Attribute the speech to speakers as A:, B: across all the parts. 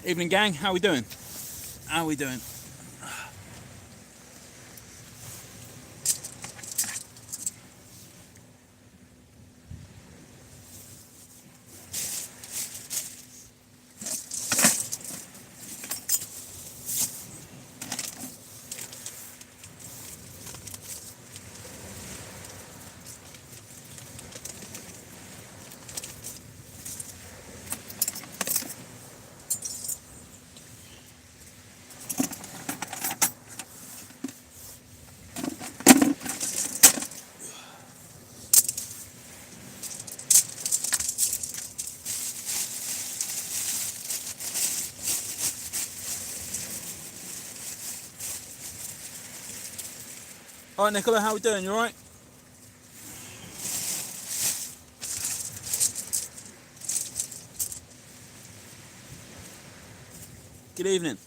A: Evening gang, how we doing? How we doing? Alright Nicola, how we doing? You alright? Good evening.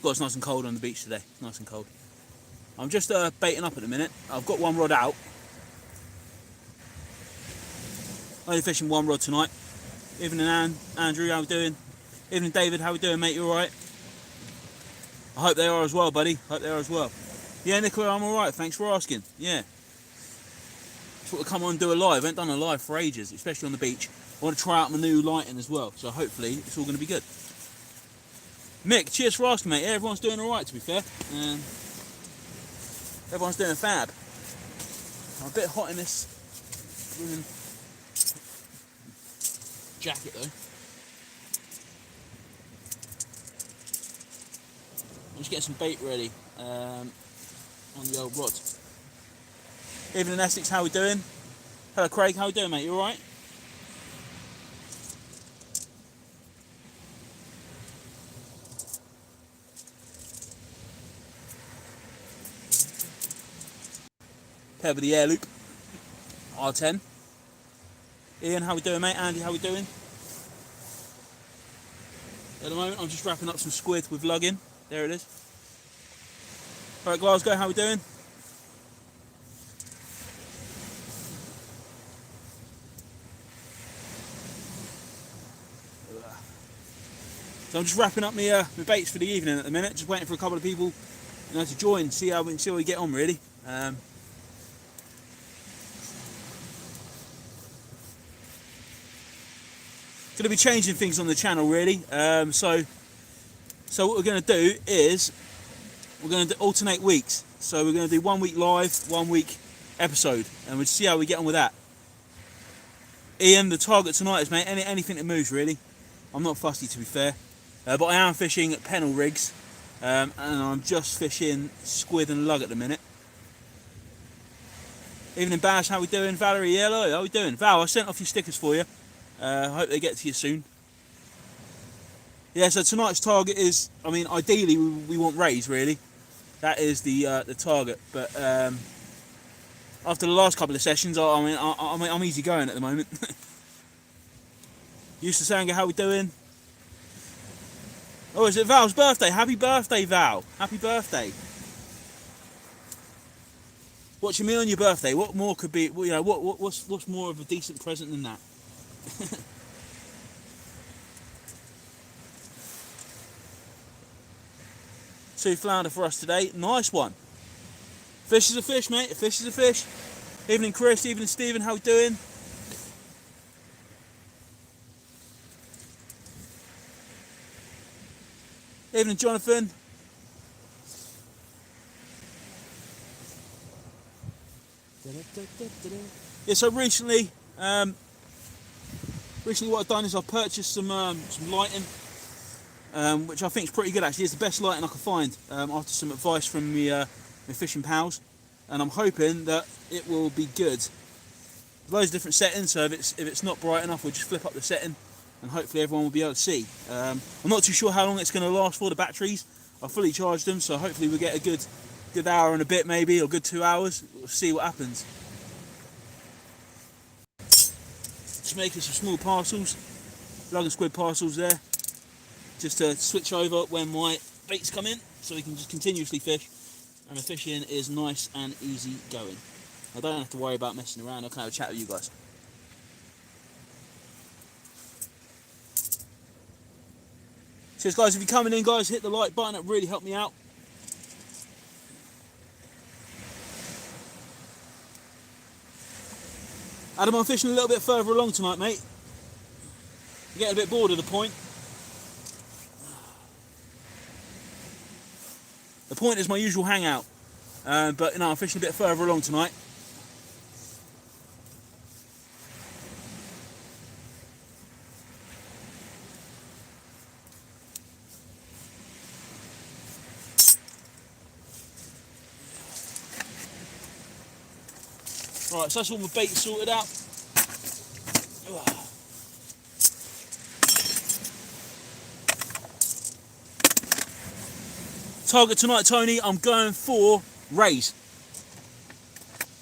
A: God, it's nice and cold on the beach today. Nice and cold. I'm just baiting up at the minute. I've got one rod out. Only fishing one rod tonight. Evening Andrew, how we doing? Evening David, how we doing mate? You alright? I hope they are as well, buddy. Hope they are as well. Yeah, Nicola, I'm alright. Thanks for asking. Yeah. Thought to come on and do a live. I haven't done a live for ages, especially on the beach. I want to try out my new lighting as well, so hopefully it's all going to be good. Mick, cheers for asking, mate. Yeah, everyone's doing alright, to be fair. Everyone's doing fab. I'm a bit hot in this jacket, though. I'm just getting some bait ready on the old rod. Evening Essex, how we doing? Hello Craig, how we doing mate? You alright? Pair with the air loop. R10. Ian, how we doing mate? Andy, how we doing? At the moment I'm just wrapping up some squid with lugging. There it is. Alright Glasgow, how we doing? So I'm just wrapping up my baits for the evening at the minute, just waiting for a couple of people to join, see how we get on really. Going to be changing things on the channel really. So what we're going to do is we're going to alternate weeks. So we're going to do 1 week live, 1 week episode, and we'll see how we get on with that. Ian, the target tonight is mate anything that moves really. I'm not fussy to be fair, but I am fishing at Pennell rigs, and I'm just fishing squid and lug at the minute. Evening Bash, how we doing? Valerie, yeah, hello, how we doing? Val, I sent off your stickers for you. I hope they get to you soon. Yeah, so tonight's target is, I mean, ideally we want rays really. That is the target, but after the last couple of sessions, I'm easy going at the moment. Eustace Sanger, how we doing? Oh, is it Val's birthday? Happy birthday, Val! Happy birthday! Watching me on your birthday. What more could be? You know, what's more of a decent present than that? Two flounder for us today. Nice one. Fish is a fish, mate. A fish is a fish. Evening, Chris. Evening, Stephen. How we doing? Evening, Jonathan. Yeah. So recently what I've done is I've purchased some lighting. Which I think is pretty good actually. It's the best lighting I could find after some advice from my fishing pals, and I'm hoping that it will be good. Loads of different settings, so if it's not bright enough, we'll just flip up the setting, and hopefully everyone will be able to see. I'm not too sure how long it's going to last for. The batteries, I fully charged them, so hopefully we get a good hour and a bit maybe, or good 2 hours. We'll see what happens. Just making some small parcels, lug and squid parcels there. Just to switch over when my baits come in, so we can just continuously fish, and the fishing is nice and easy going. I don't have to worry about messing around. I can have a chat with you guys. Cheers guys, if you're coming in guys, hit the like button, that really helped me out. Adam, I'm fishing a little bit further along tonight, mate. I'm getting a bit bored of the point. The point is my usual hangout, but you know, I'm fishing a bit further along tonight. Right, so that's all my bait sorted out. Target tonight, Tony, I'm going for rays.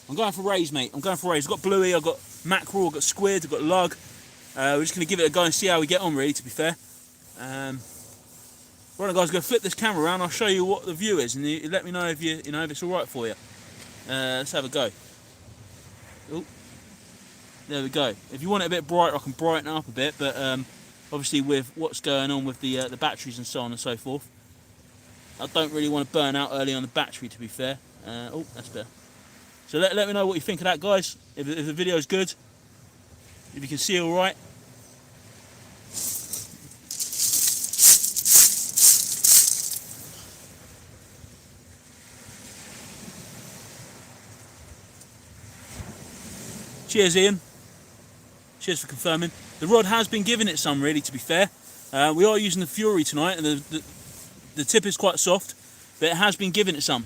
A: I'm going for rays, mate. I'm going for rays. I've got bluey, I've got mackerel, I've got squid, I've got lug. We're just going to give it a go and see how we get on, really, to be fair. Right, guys, I'm going to flip this camera around. I'll show you what the view is, and you let me know if if it's all right for you. Let's have a go. Ooh. There we go. If you want it a bit brighter, I can brighten it up a bit, but obviously with what's going on with the batteries and so on and so forth, I don't really want to burn out early on the battery, to be fair. Oh, that's better. So let me know what you think of that, guys. If the video's good, if you can see all right. Cheers, Ian. Cheers for confirming. The rod has been giving it some, really, to be fair. We are using the Fury tonight, and the tip is quite soft, but it has been giving it some.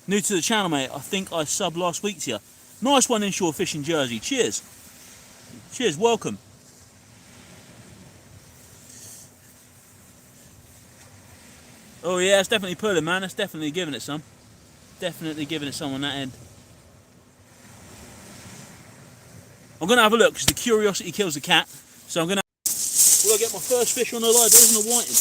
A: New to the channel, mate. I think I subbed last week to you. Nice one, inshore fishing jersey. Cheers. Cheers, welcome. Oh yeah, it's definitely pulling, man. It's definitely giving it some. Definitely giving it some on that end. I'm going to have a look, because the curiosity kills the cat. So I'm going to... Will I get my first fish on the line? There isn't a whiting.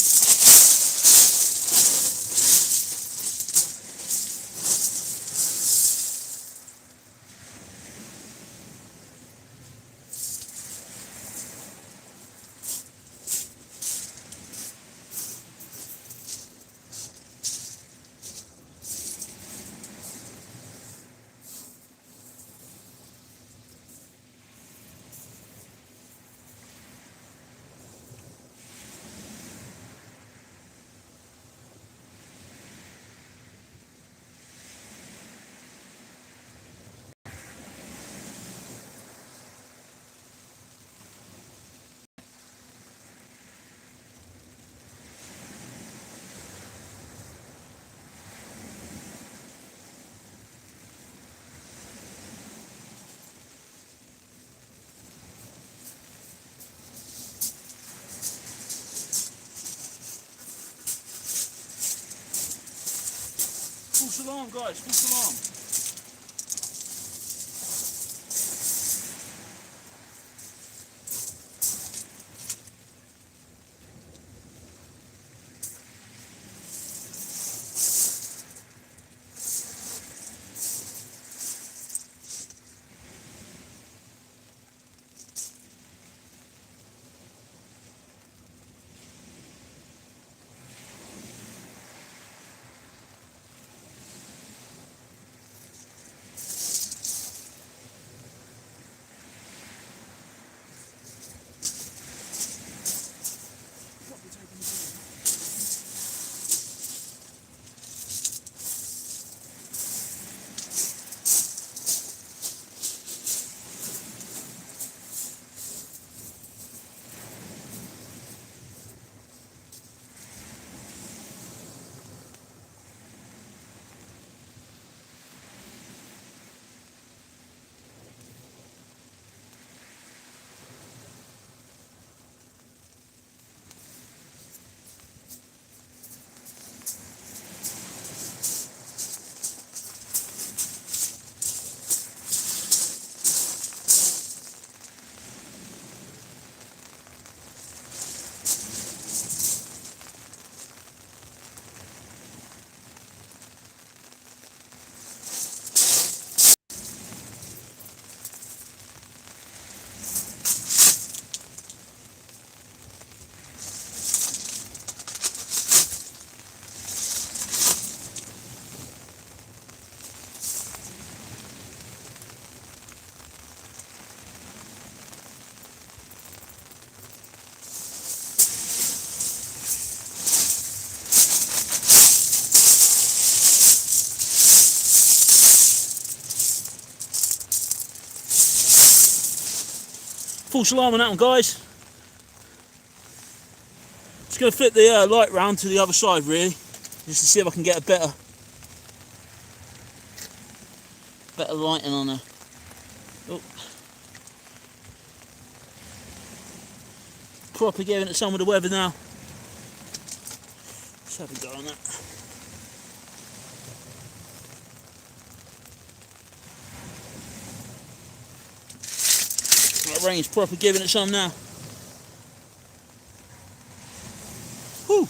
A: False alarm, guys, false alarm. False alarm on that one, guys. Just going to flip the light round to the other side, really, just to see if I can get a better lighting on her. Oh. Proper giving it some of the weather now. Let's have a go on that. That rain's proper giving it some now. Whew.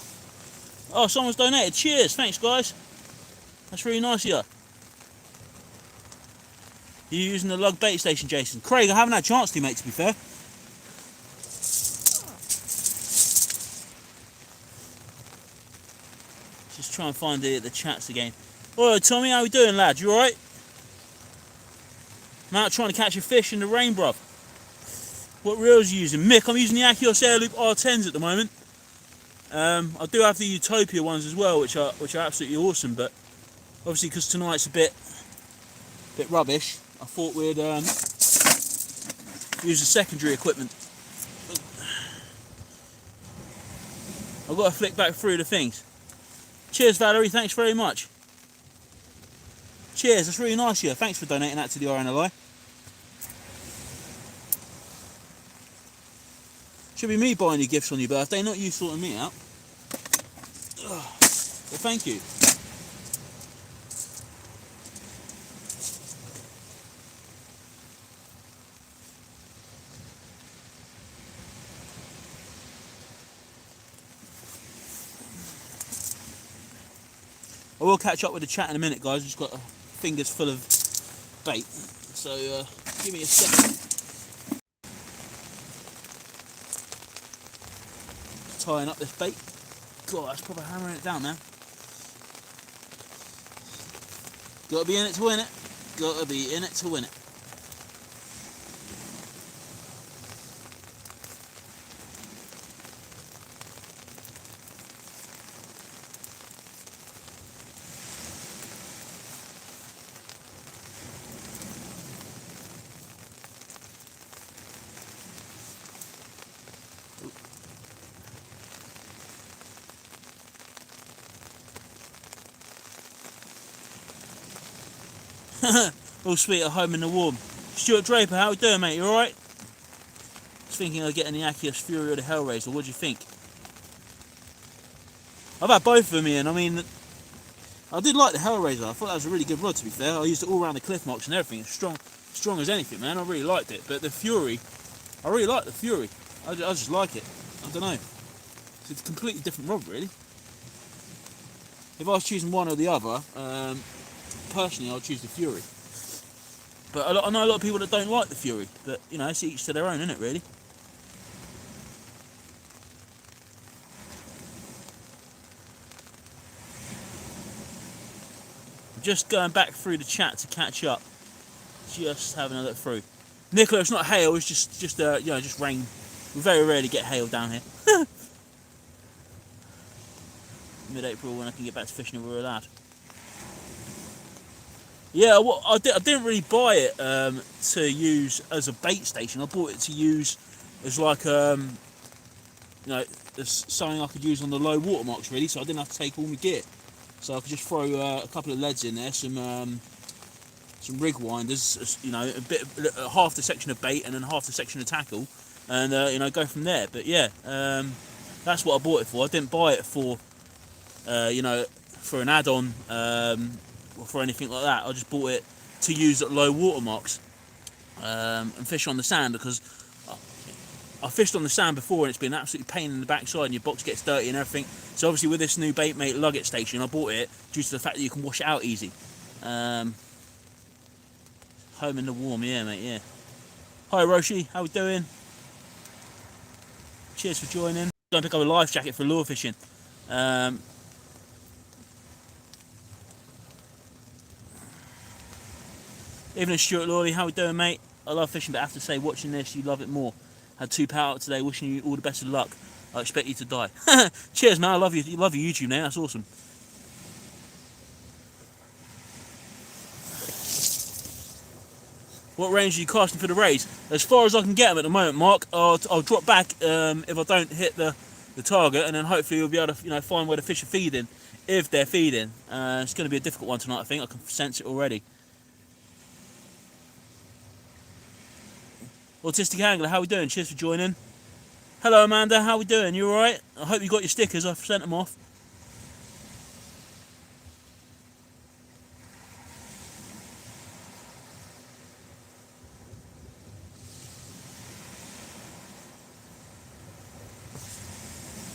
A: Oh, someone's donated. Cheers, thanks guys. That's really nice of you. You're using the lug bait station, Jason. Craig, I haven't had a chance to, mate, to be fair. Just try and find the chats again. Oh, Tommy, how we doing, lad? You alright? I'm out trying to catch a fish in the rain, bruv. What reels are you using? Mick, I'm using the Akios Airloop R10s at the moment. I do have the Utopia ones as well, which are absolutely awesome, but obviously because tonight's a bit rubbish, I thought we'd use the secondary equipment. I've got to flick back through the things. Cheers, Valerie, thanks very much. Cheers, that's really nice of you. Thanks for donating that to the RNLI. Should be me buying you gifts on your birthday, not you sorting me out. Well, thank you. I will catch up with the chat in a minute, guys. I've just got fingers full of bait, so give me a second. Tying up this bait. God, that's probably hammering it down now. Got to be in it to win it. Got to be in it to win it. All sweet at home in the warm. Stuart Draper, how we doing, mate? You alright? I was thinking of getting the Akios Fury or the Hellraiser. What do you think? I've had both of them, Ian. I mean, I did like the Hellraiser. I thought that was a really good rod, to be fair. I used it all around the cliff marks and everything. It's strong as anything, man. I really liked it. But the Fury, I really like the Fury. I just like it. I don't know. It's a completely different rod, really. If I was choosing one or the other, personally, I'll choose the Fury. But I know a lot of people that don't like the Fury. But, you know, it's each to their own, isn't it, really? I'm just going back through the chat to catch up. Just having a look through. Nicola, it's not hail, it's just you know, just rain. We very rarely get hail down here. Mid-April when I can get back to fishing if we're allowed. Yeah, well, I didn't really buy it to use as a bait station. I bought it to use as like you know, as something I could use on the low water marks, really. So I didn't have to take all my gear. So I could just throw a couple of leads in there, some rig winders, you know, half the section of bait and then half the section of tackle, and you know, go from there. But yeah, that's what I bought it for. I didn't buy it for you know, for an add-on or for anything like that. I just bought it to use at low water marks and fish on the sand, because I fished on the sand before and it's been an absolute pain in the backside and your box gets dirty and everything. So obviously with this new Baitmate Lugget station, I bought it due to the fact that you can wash it out easy. Home in the warm, yeah, mate, yeah. Hi Roshi, how we doing? Cheers for joining. Going to pick up a life jacket for lure fishing. Evening Stuart Lawley, how we doing, mate? I love fishing, but I have to say, watching this, you love it more. Had 2 power out today, wishing you all the best of luck. I expect you to die. Cheers, man, I love you. Love your YouTube now, that's awesome. What range are you casting for the rays? As far as I can get them at the moment, Mark. I'll drop back if I don't hit the target, and then hopefully we'll be able to find where the fish are feeding, if they're feeding. It's going to be a difficult one tonight, I think. I can sense it already. Autistic Angler, how we doing? Cheers for joining. Hello Amanda, how we doing? You alright? I hope you got your stickers. I've sent them off.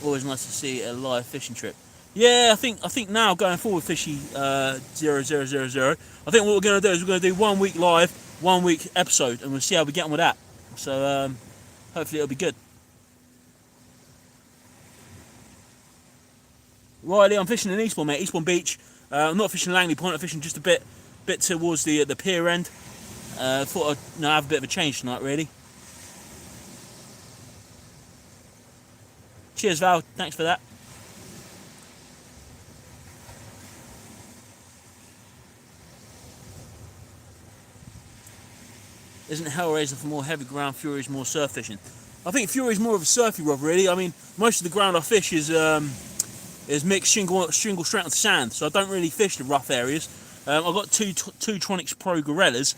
A: Always nice to see a live fishing trip. Yeah, I think now going forward, Fishy 0000. I think what we're going to do is we're going to do 1 week live, 1 week episode, and we'll see how we get on with that. So hopefully it'll be good. Riley, I'm fishing in Eastbourne, mate. Eastbourne Beach. I'm not fishing Langley Point. I'm fishing just a bit towards the pier end. Thought I'd have a bit of a change tonight, really. Cheers, Val. Thanks for that. Isn't Hellraiser for more heavy ground, Fury's more surf fishing? I think Fury's more of a surfy rod, really. I mean, most of the ground I fish is mixed shingle straight onto sand, so I don't really fish the rough areas. I've got two Tronics Pro Gorellas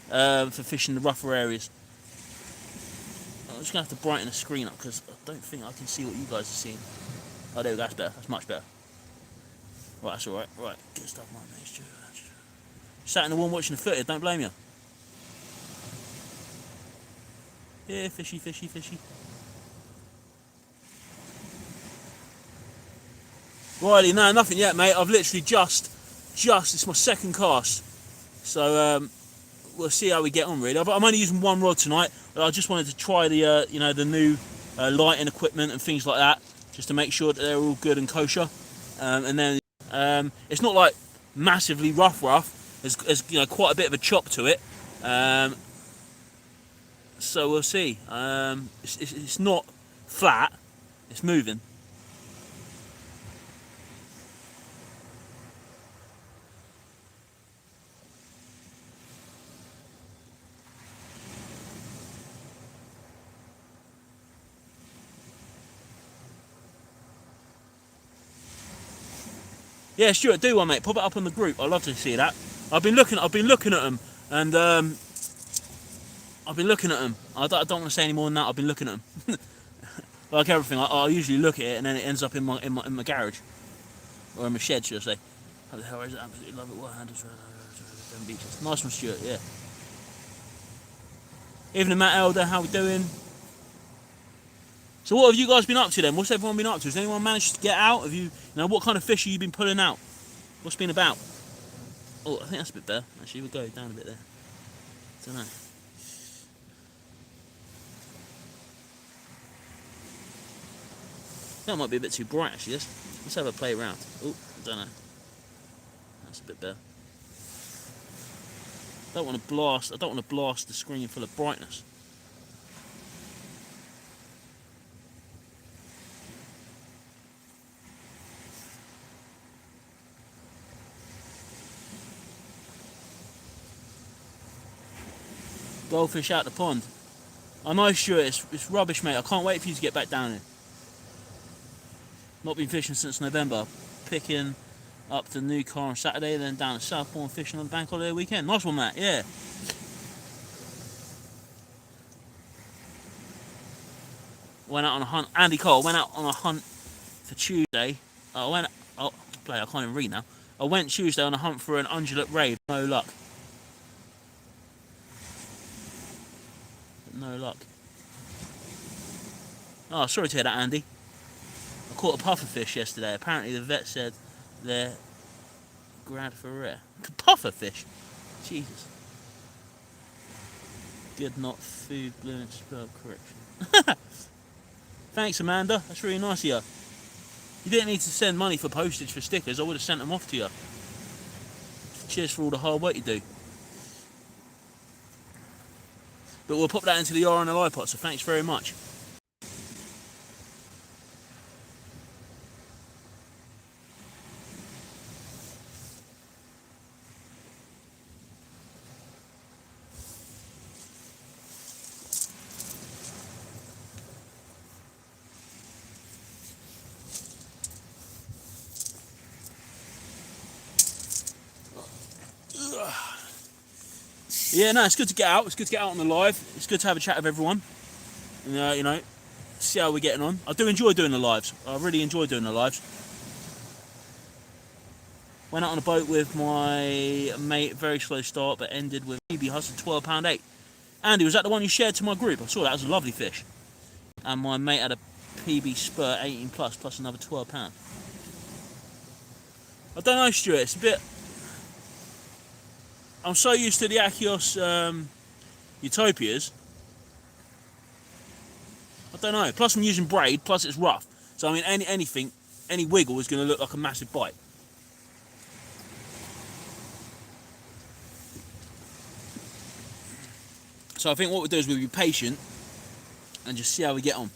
A: for fishing the rougher areas. I'm just going to have to brighten the screen up because I don't think I can see what you guys are seeing. Oh, there we go, that's better. That's much better. Right, that's alright. Right, good stuff, mate. Sat in the warm watching the footage, don't blame you. Yeah, fishy, fishy, fishy. Riley, no, nothing yet, mate. I've literally just, it's my second cast. So, we'll see how we get on, really. I'm only using one rod tonight. I just wanted to try the, the new lighting equipment and things like that, just to make sure that they're all good and kosher. And then, it's not like massively rough. There's quite a bit of a chop to it. So we'll see. It's not flat. It's moving. Yeah, Stuart, do one, mate. Pop it up on the group. I'd love to see that. I've been looking at them, and I've been looking at them. I don't want to say any more than that. I've been looking at them. Like everything, I usually look at it, and then it ends up in my garage, or in my shed, should I say? How the hell is it? Absolutely love it. What handles? Beaches. Nice one, Stuart. Yeah. Evening, Matt Elder. How we doing? So what have you guys been up to then? What's everyone been up to? Has anyone managed to get out? Have you, what kind of fish have you been pulling out? What's been about? Oh, I think that's a bit better. Actually, we'll go down a bit there. Don't know. That might be a bit too bright, actually. Let's have a play around. Oh, I don't know. That's a bit better. I don't want to blast the screen full of brightness. Goldfish out the pond. I know, Stuart, it's rubbish, mate. I can't wait for you to get back down here. Not been fishing since November. Picking up the new car on Saturday, then down to Southbourne fishing on the bank holiday weekend. Nice one, Matt. Yeah. Went out on a hunt. Andy Cole went out on a hunt for Tuesday. I can't even read now. I went Tuesday on a hunt for an undulate ray. No luck. No luck. Oh, sorry to hear that, Andy. I caught a pufferfish yesterday. Apparently the vet said they're grad for rare. Pufferfish? Jesus. Good, not food, blue and spell correction. Thanks, Amanda. That's really nice of you. You didn't need to send money for postage for stickers. I would have sent them off to you. Cheers for all the hard work you do. But we'll pop that into the RNLI pot, so thanks very much. Yeah, no, it's good to get out. It's good to get out on the live. It's good to have a chat with everyone. And, you know, see how we're getting on. I do enjoy doing the lives. I really enjoy doing the lives. Went out on a boat with my mate, very slow start, but ended with PB hustle £12.8. Andy, was that the one you shared to my group? I saw that was a lovely fish. And my mate had a PB spur 18 plus another £12. I don't know, Stuart, it's a bit... I'm so used to the Achios Utopias. I don't know. Plus I'm using braid, plus it's rough. So I mean any wiggle is going to look like a massive bite. So I think what we'll do is we'll be patient and just see how we get on.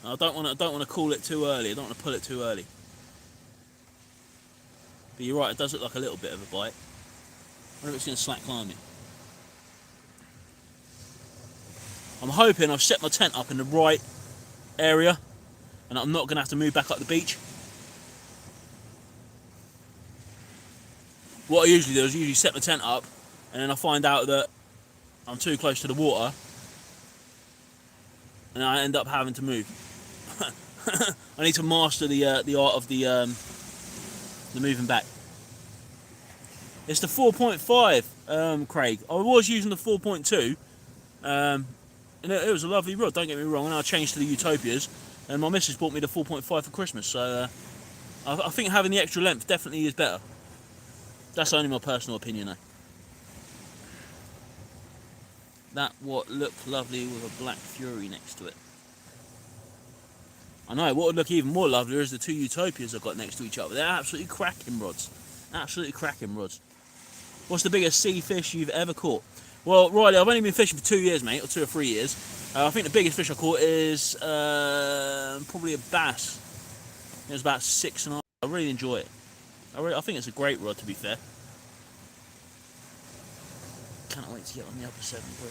A: I don't want to call it too early. I don't want to pull it too early. But you're right, it does look like a little bit of a bite. I wonder if it's going to slack line me. I'm hoping I've set my tent up in the right area and I'm not going to have to move back up the beach. What I usually do is usually set my tent up and then I find out that I'm too close to the water and I end up having to move. I need to master the art of the moving back. It's the 4.5, Craig. I was using the 4.2, and it was a lovely rod, don't get me wrong, and I changed to the Utopias, and my missus bought me the 4.5 for Christmas, so I think having the extra length definitely is better. That's only my personal opinion, though. That what looked lovely with a black fury next to it. I know, what would look even more lovelier is the two Utopias I've got next to each other. They're absolutely cracking rods. Absolutely cracking rods. What's the biggest sea fish you've ever caught? Well, Riley, I've only been fishing for 2 years, mate, or 2 or 3 years. I think the biggest fish I caught is probably a bass. It was about 6.5. I really enjoy it. I think it's a great rod, to be fair. Can't wait to get on the upper 7, bro.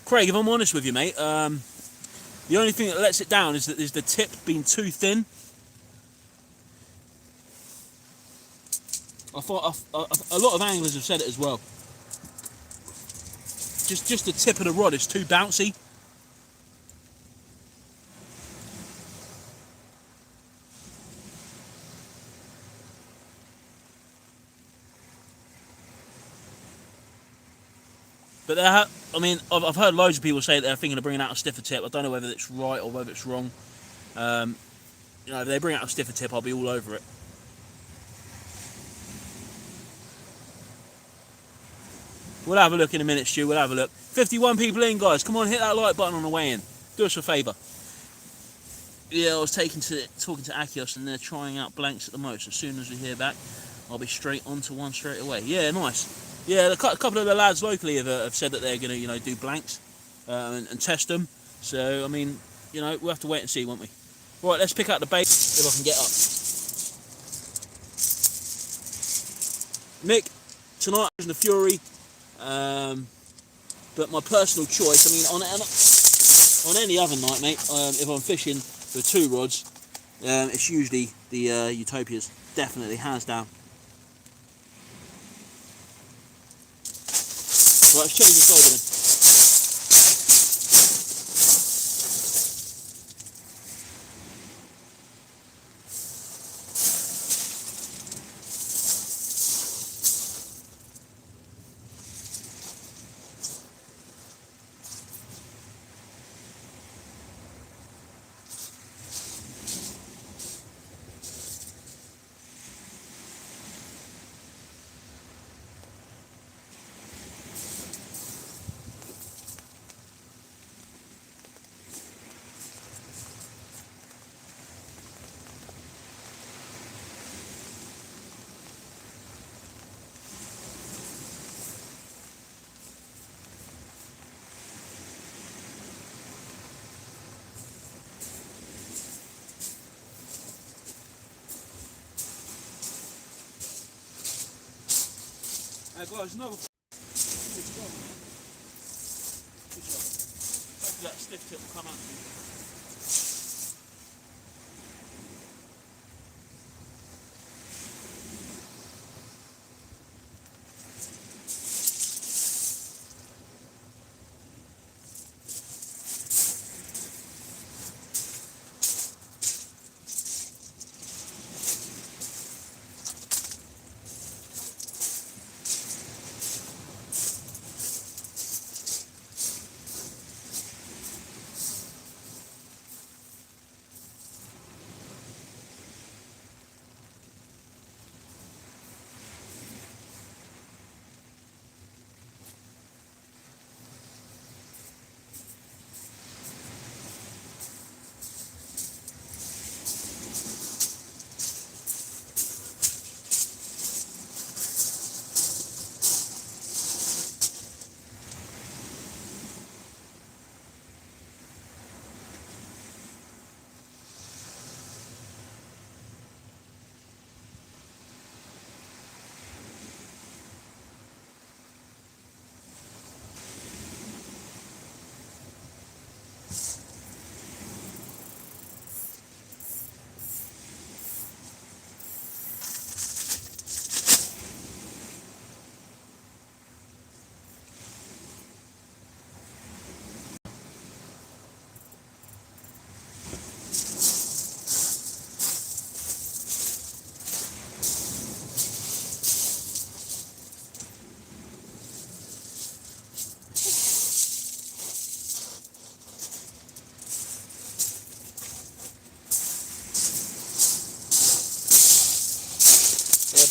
A: Craig, if I'm honest with you, mate, the only thing that lets it down is the tip being too thin. I thought a lot of anglers have said it as well. Just the tip of the rod is too bouncy. But I've heard loads of people say that they're thinking of bringing out a stiffer tip. I don't know whether it's right or whether it's wrong. You know, if they bring out a stiffer tip, I'll be all over it. We'll have a look in a minute, Stu. We'll have a look. 51 people in, guys. Come on, hit that like button on the way in. Do us a favour. Yeah, I was talking to Achios, and they're trying out blanks at the most. As soon as we hear back, I'll be straight onto one straight away. Yeah, nice. Yeah, a couple of the lads locally have said that they're going to, you know, do blanks and test them. So, I mean, you know, we'll have to wait and see, won't we? Right, let's pick out the bait if I can get up. Mick, tonight I'm using the Fury, but my personal choice, I mean, on any other night, mate, if I'm fishing with 2 rods, it's usually the Utopias, definitely, hands down. Right, let's change this over then. Guys, another. Hopefully that stiff tip will come out.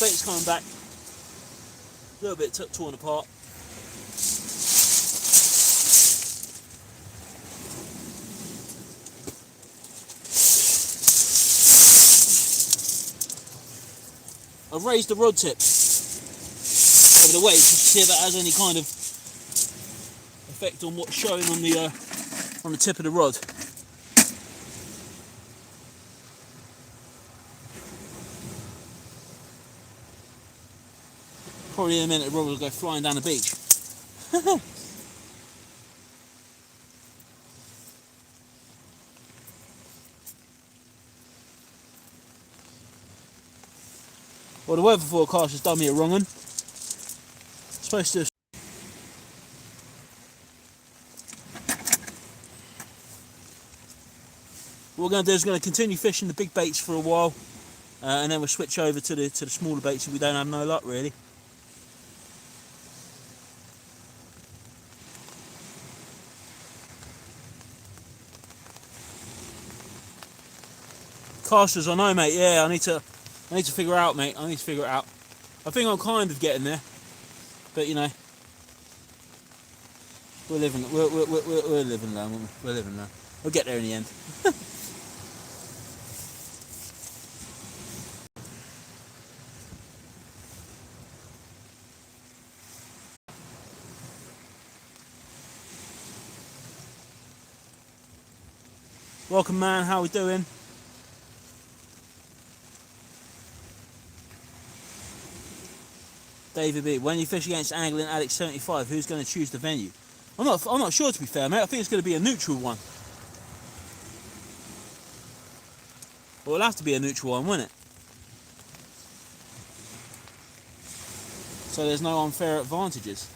A: bait's coming back a little bit torn apart. I've raised the rod tip over the weight just to see if that has any kind of effect on what's showing on the tip of the rod. Probably in a minute the rod will go flying down the beach. Well, the weather forecast has done me a wrong one. Supposed to. What we're going to do is going to continue fishing the big baits for a while, and then we'll switch over to the smaller baits if we don't have no luck really. Casters, I know, mate. Yeah, I need to figure it out, mate. I need to figure it out. I think I'm kind of getting there, but you know, we're living now, won't we? We're living now. We'll get there in the end. Welcome, man. How we doing? David B. When you fish against Angling Addict 75, who's going to choose the venue? I'm not sure, to be fair, mate. I think it's going to be a neutral one. Well, it'll have to be a neutral one, won't it? So there's no unfair advantages.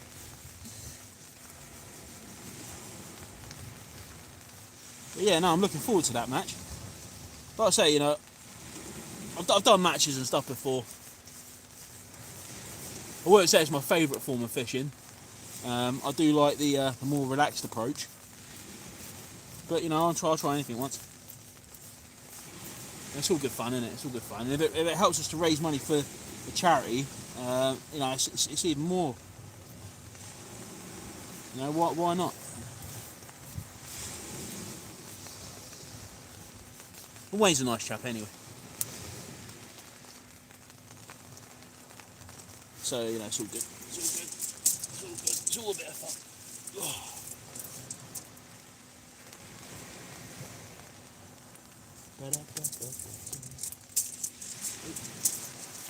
A: But yeah, no, I'm looking forward to that match. Like I say, you know, I've done matches and stuff before. I wouldn't say it's my favourite form of fishing. I do like the more relaxed approach. But you know, I'll try anything once. It's all good fun, isn't it? It's all good fun. And if it helps us to raise money for the charity, you know, it's even more. You know, why not? Wayne's a nice chap anyway. So, you know, it's all good. It's all good. It's all good. It's all a bit of fun. Oh.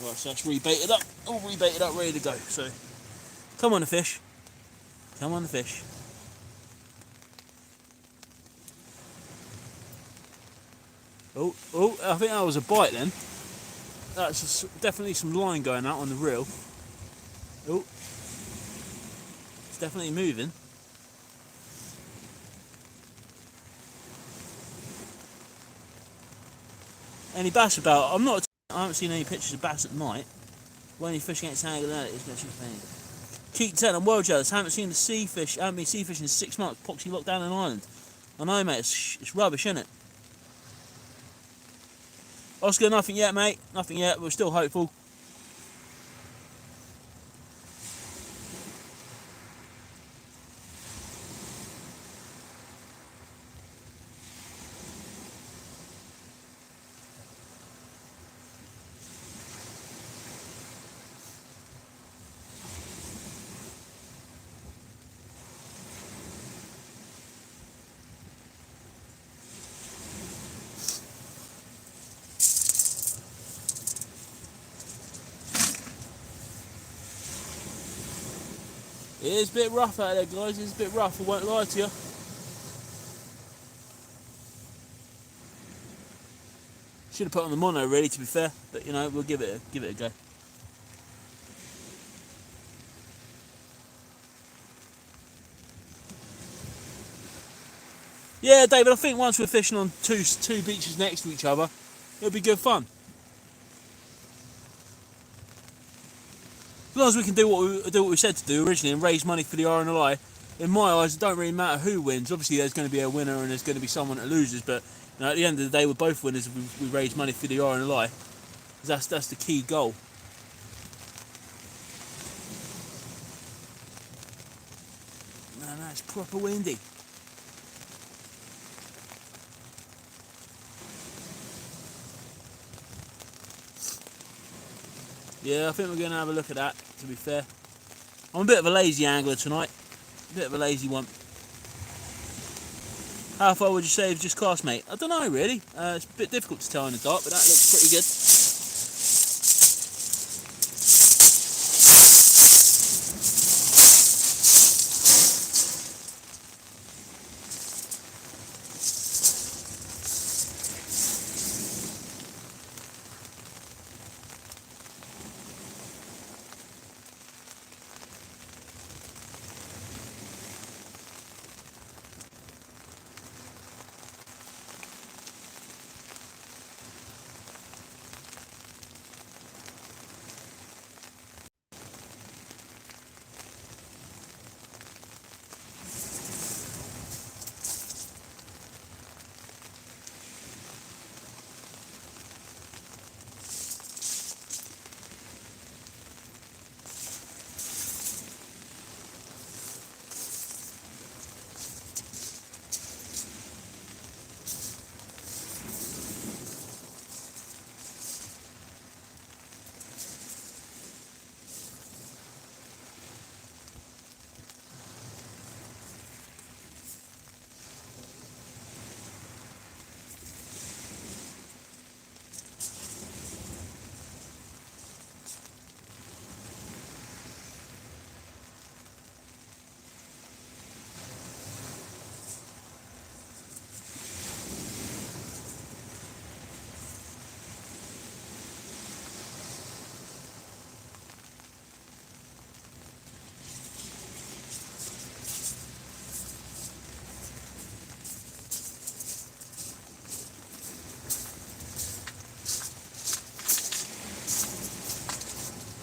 A: Right, so that's rebaited up. All rebaited up, ready to go. So, come on the fish. Come on the fish. Oh, I think that was a bite then. That's definitely some line going out on the reel. Oh, it's definitely moving. Any bass about? I haven't seen any pictures of bass at night. When you fish against Angling Addict, it's going to be pain. Keep telling, I'm well jealous. Haven't seen the sea fish. Haven't been sea fishing in 6 months. Poxy locked down in Ireland. I know, mate. It's rubbish, isn't it? Oscar, nothing yet, mate. Nothing yet. We're still hopeful. It is a bit rough out there, guys. It's a bit rough, I won't lie to you. Should have put on the mono, really, to be fair. But you know, we'll give it a go. Yeah, David. I think once we're fishing on two beaches next to each other, it'll be good fun. As long as we can do what we said to do originally and raise money for the RNLI, in my eyes, it don't really matter who wins. Obviously, there's going to be a winner and there's going to be someone that loses, but you know, at the end of the day, we're both winners if we raise money for the RNLI. That's the key goal. That's proper windy. Yeah, I think we're going to have a look at that, to be fair. I'm a bit of a lazy angler tonight. A bit of a lazy one. How far would you say you've just cast, mate? I don't know, really. It's a bit difficult to tell in the dark, but that looks pretty good.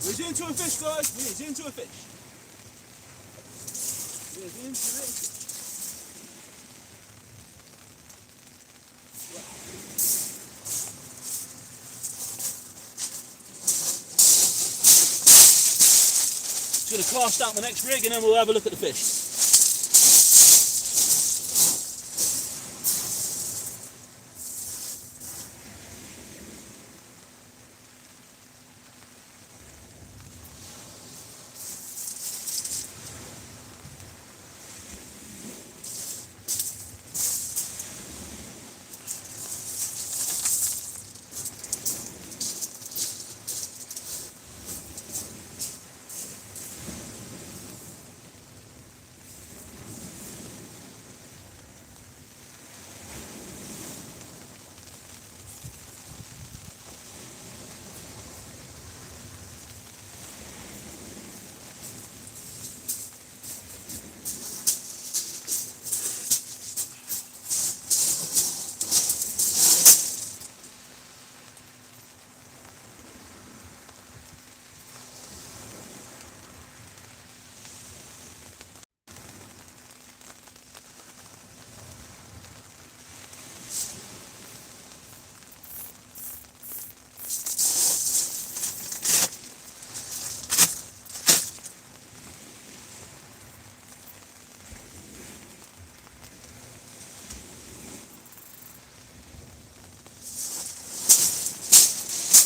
A: He's into a fish, guys. He's into a fish. He's into it. Just going to cast out the next rig and then we'll have a look at the fish.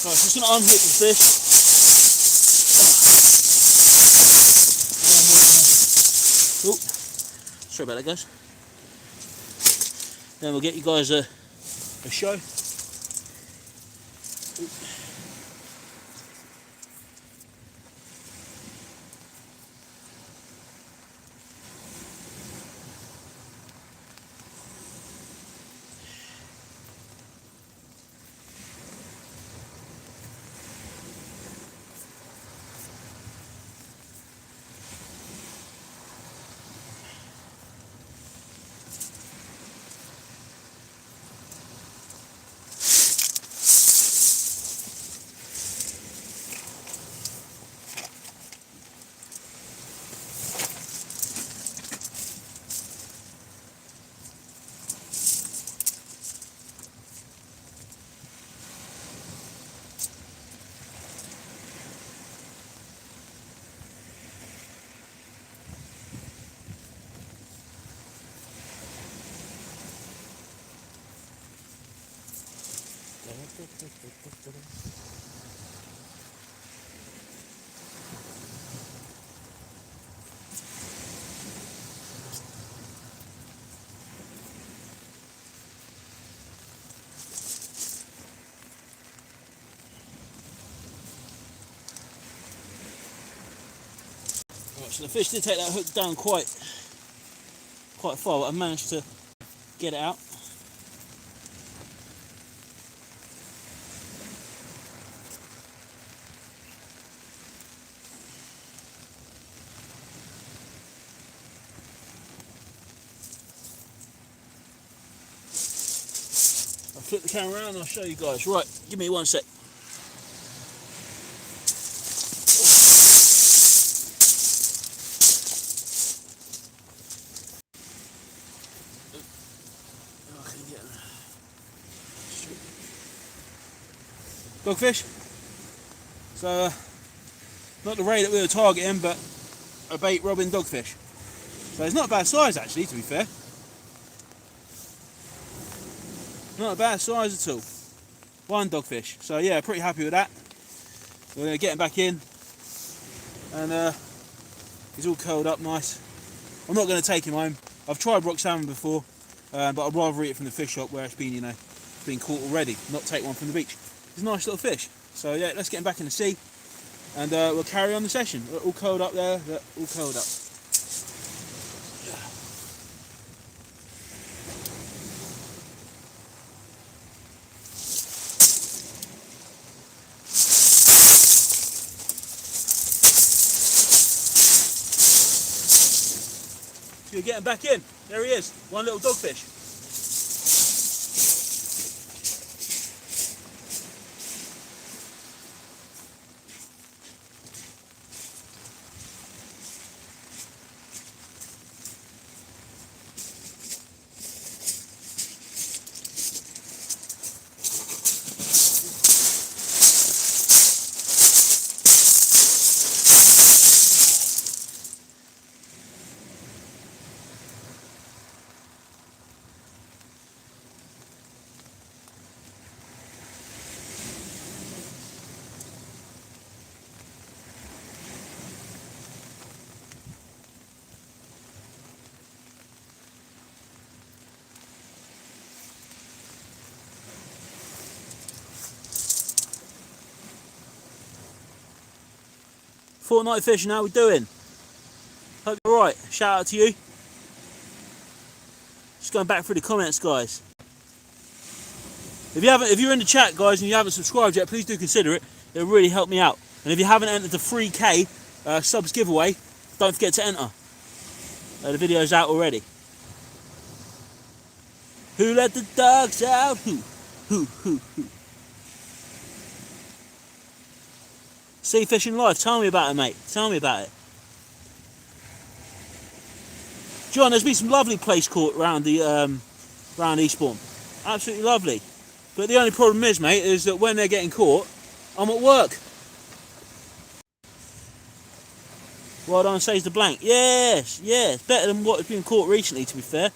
A: Right, so I'm just going to unhook the fish. Oh, sorry about that, guys. Then we'll get you guys a show. Ooh. Right, so the fish did take that hook down quite far, but I managed to get it out. I'll flip the camera around and I'll show you guys. Right, give me 1 sec. Dogfish. So, not the ray that we were targeting, but a bait robbing dogfish. So it's not a bad size actually, to be fair. Not a bad size at all. One dogfish. So yeah, pretty happy with that. We're going to get him back in. And he's all curled up nice. I'm not going to take him home. I've tried rock salmon before, but I'd rather eat it from the fish shop where it's been, been caught already, not take one from the beach. It's a nice little fish. So yeah, let's get him back in the sea and we'll carry on the session. They're all curled up there, they're all curled up. So you're getting back in. There he is, one little dogfish. Fortnight fishing, how we doing? Hope you're alright. Shout out to you. Just going back through the comments, guys. If you're in the chat, guys, and you haven't subscribed yet, please do consider it. It'll really help me out. And if you haven't entered the 3K subs giveaway, don't forget to enter. The video's out already. Who let the dogs out? Who? Sea Fishing Live, tell me about it, mate. Tell me about it. John, there's been some lovely place caught around Eastbourne. Absolutely lovely. But the only problem is, mate, is that when they're getting caught, I'm at work. Well done, says the blank. Yes, yeah, it's better than what has been caught recently, to be fair.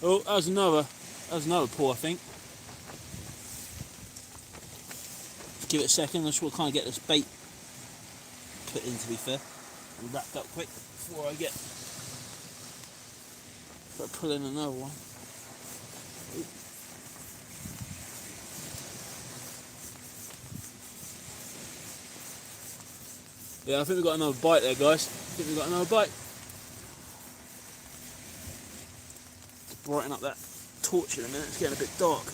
A: Oh, that was another pull, I think. Give it a second, I just want to kind of get this bait put in, to be fair. And wrapped up quick before I pull in another one. Yeah, I think we've got another bite there, guys. I think we've got another bite. To brighten up that torch in a minute, it's getting a bit dark.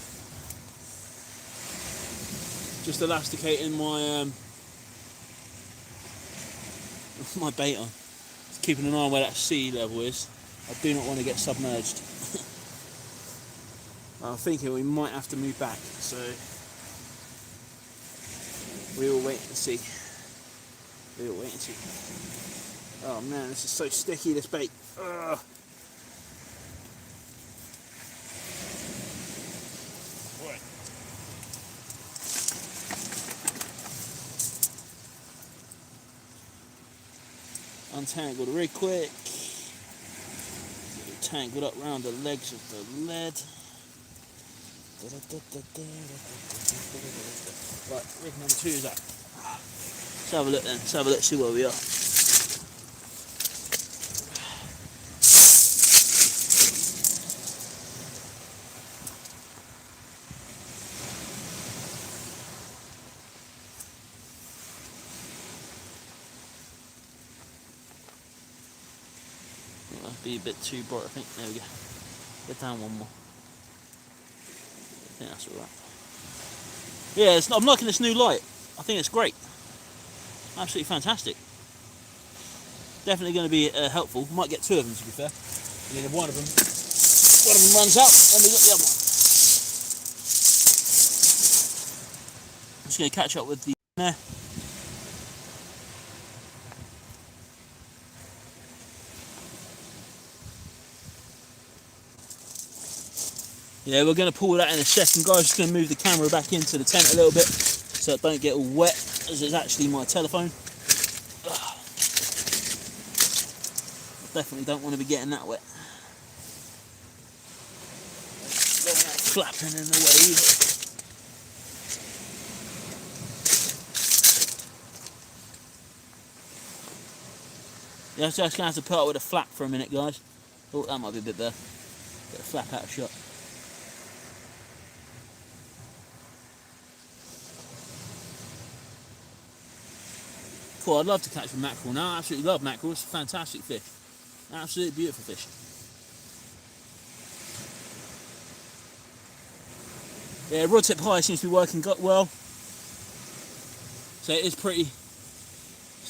A: Just elasticating my my bait on. Just keeping an eye on where that sea level is. I do not want to get submerged. I'm thinking we might have to move back, so we will wait and see. We will wait and see. Oh man, this is so sticky, this bait. Ugh. untangled the rig quick. Tangled up round the legs of the lead. Right, rig number 2 is up. Let's have a look then, let's have a look, see where we are. Might be a bit too bright, I think. There we go. Get down one more. I think that's alright. Yeah, I'm liking this new light. I think it's great. Absolutely fantastic. Definitely going to be helpful. Might get 2 of them, to be fair. And then if one of them runs out, then we got the other one. I'm just going to catch up with the there. Yeah, we're going to pull that in a second, guys. Just going to move the camera back into the tent a little bit so it don't get all wet, as it's actually my telephone. Definitely don't want to be getting that wet. Flapping in the way. Yeah, so I'm just going to have to put up with a flap for a minute, guys. Oh, that might be a bit better. Get a flap out of shot. Cool, I'd love to catch a mackerel now. I absolutely love mackerel. It's a fantastic fish. Absolutely beautiful fish. Yeah, rod tip high seems to be working well. So it is pretty.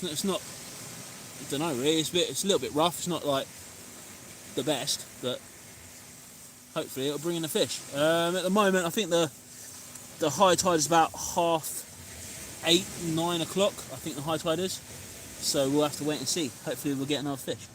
A: It's not. I don't know really. It's a little bit rough. It's not like the best, but hopefully it'll bring in a fish. At the moment, I think the high tide is about 8:30, 9 o'clock. I think the high tide is. So we'll have to wait and see. Hopefully we'll get another fish.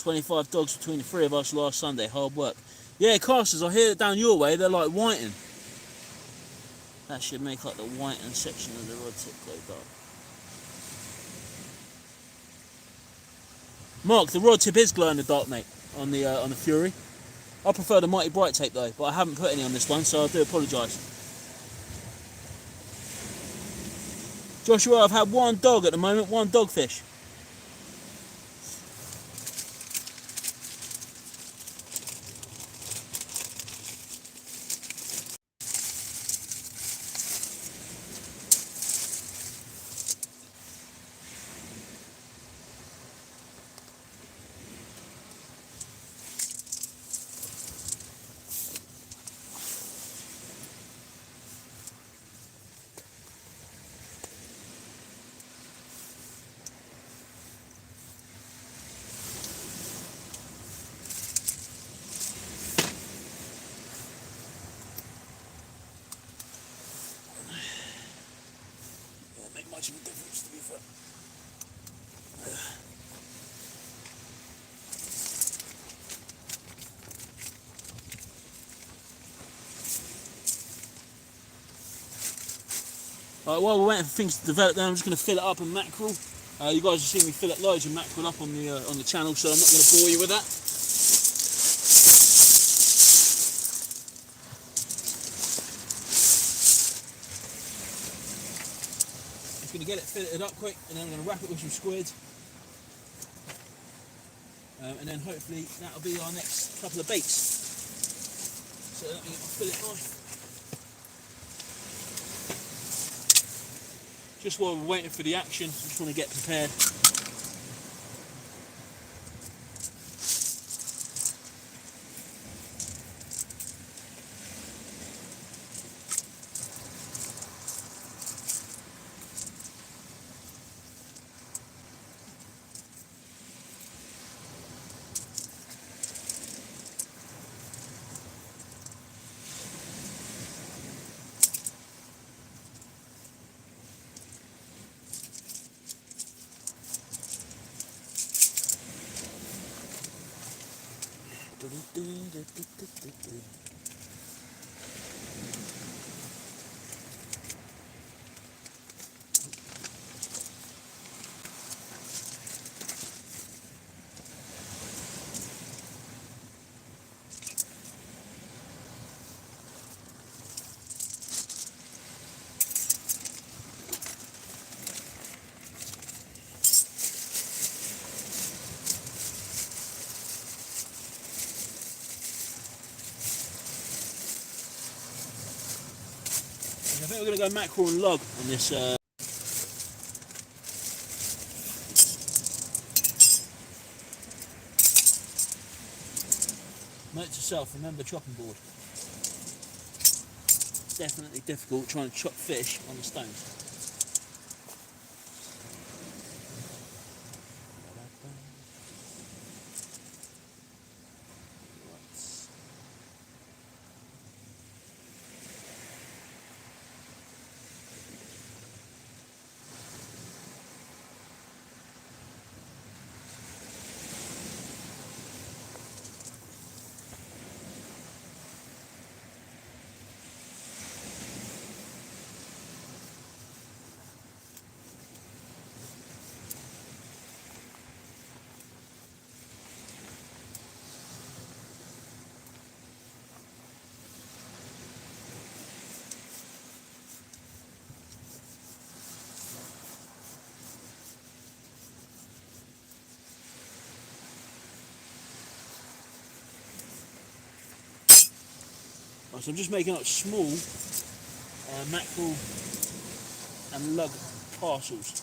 A: $25 between the 3 of us last Sunday. Hard work. Yeah, casters, I hear it down your way. They're like whiting. That should make like the whiten section of the rod tip go dark. Mark, the rod tip is glow in the dark, mate, on the Fury. I prefer the Mighty Bright tape though, but I haven't put any on this one, so I do apologise. Joshua, I've had 1 dog at the moment, 1 dogfish. Much of a difference, to be fair. Alright, while we're waiting for things to develop, then I'm just going to fill it up in mackerel. You guys have seen me fill up loads of mackerel up on the channel, so I'm not going to bore you with that. Going to get it fitted up quick, and then I'm going to wrap it with some squid, and then hopefully that'll be our next couple of baits. So let me fill it off. Just while we're waiting for the action, I just want to get prepared. I think we're going to go mackerel and lug on this. Note to self, remember chopping board. Definitely difficult trying to chop fish on the stones. So I'm just making up small mackerel and lug parcels.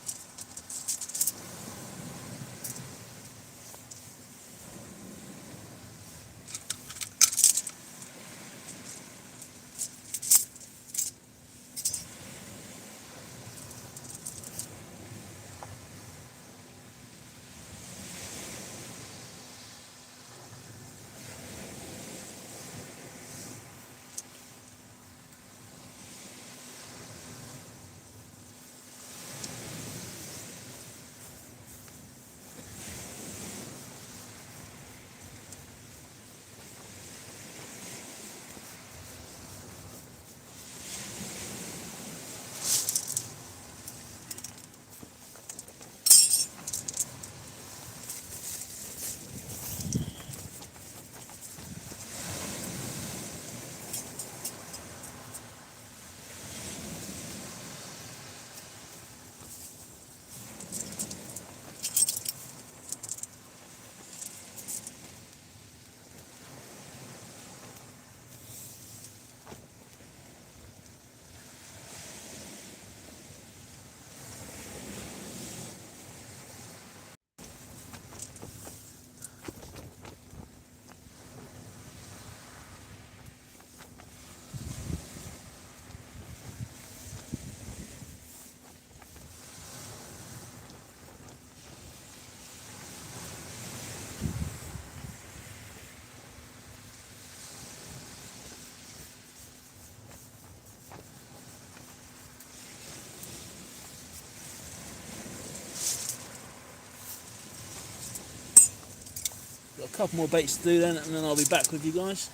A: Got a couple more baits to do then, and then I'll be back with you guys.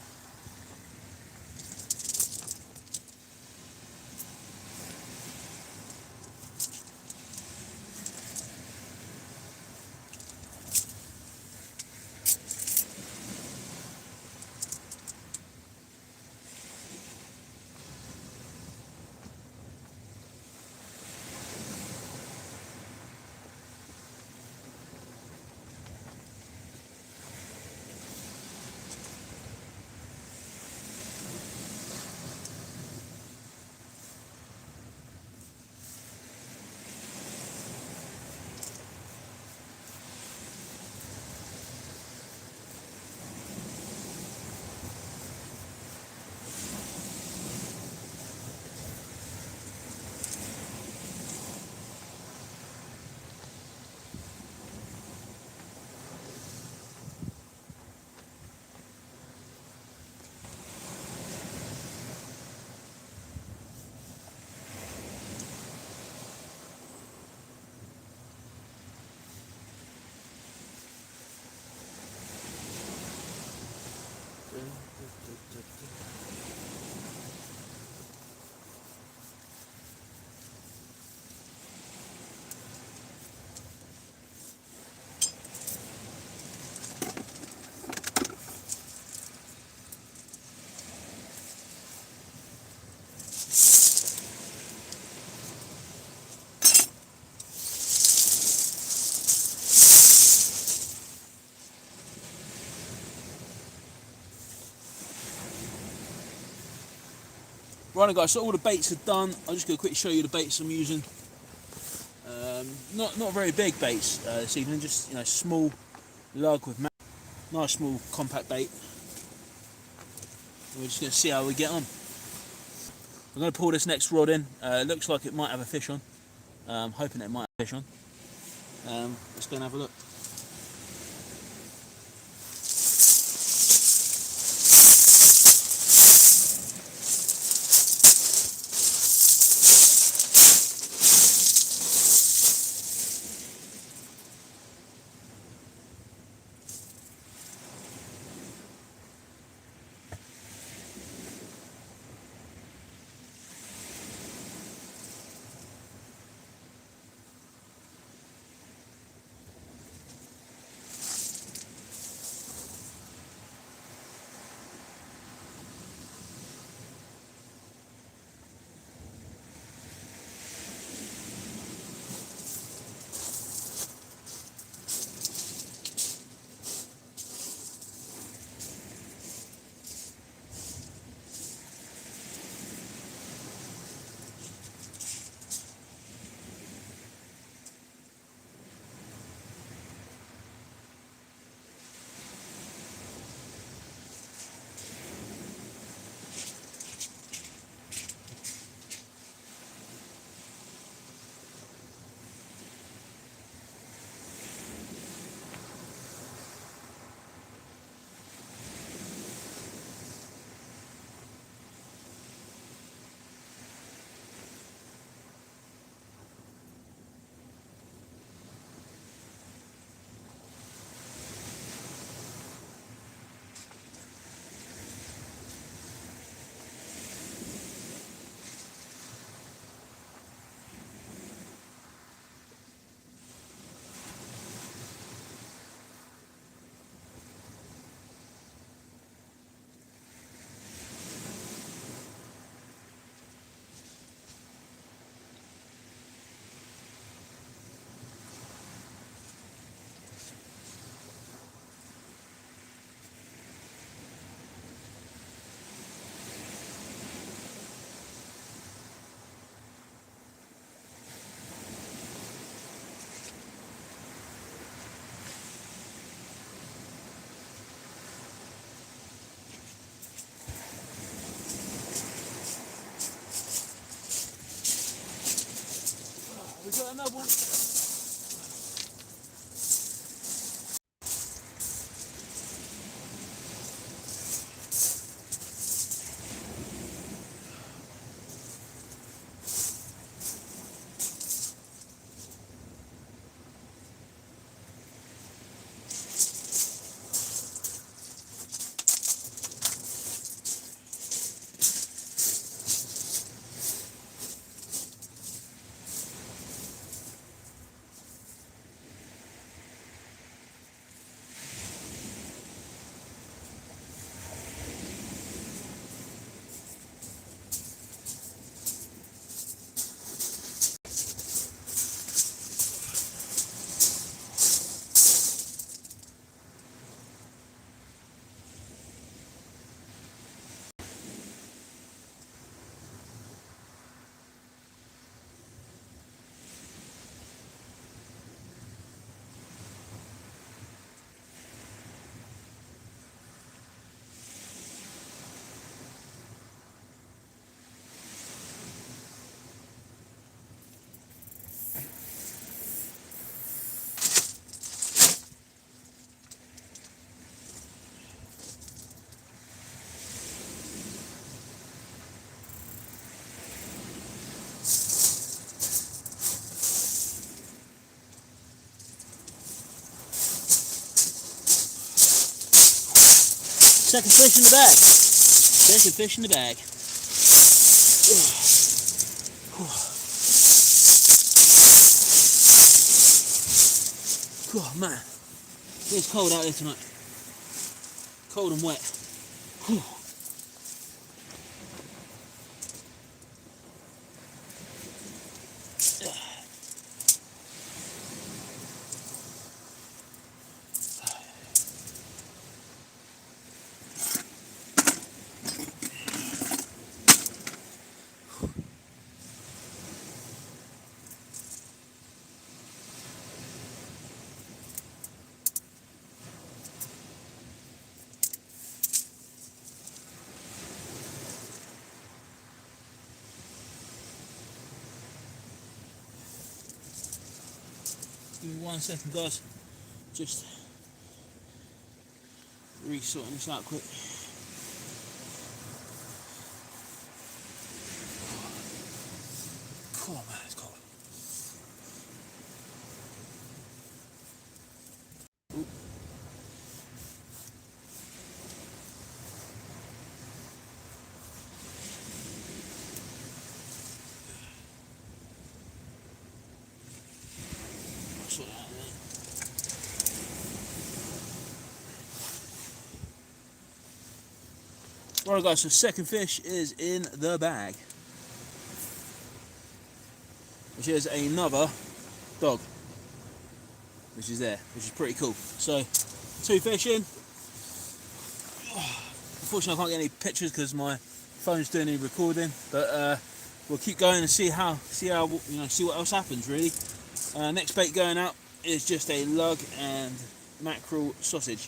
A: Right guys, so all the baits are done. I'm just going to quickly show you the baits I'm using. Not very big baits this evening, just small lug with nice small compact bait. We're just going to see how we get on. I'm going to pull this next rod in. It looks like it might have a fish on. Hoping it might have a fish on. Let's go and have a look. We got another one. Second fish in the bag. Second fish in the bag. Oh man, it's cold out here tonight. Cold and wet. Just give me 1 second, guys. Just re-sorting this out quick. Come on, man, it's cold. Ooh. Sort that out there. Right, guys, so second fish is in the bag, which is another dog, which is there, which is pretty cool. So 2 fish in. Unfortunately, I can't get any pictures because my phone's doing any recording, but we'll keep going and see what else happens. Really, next bait going out is just a lug and mackerel sausage,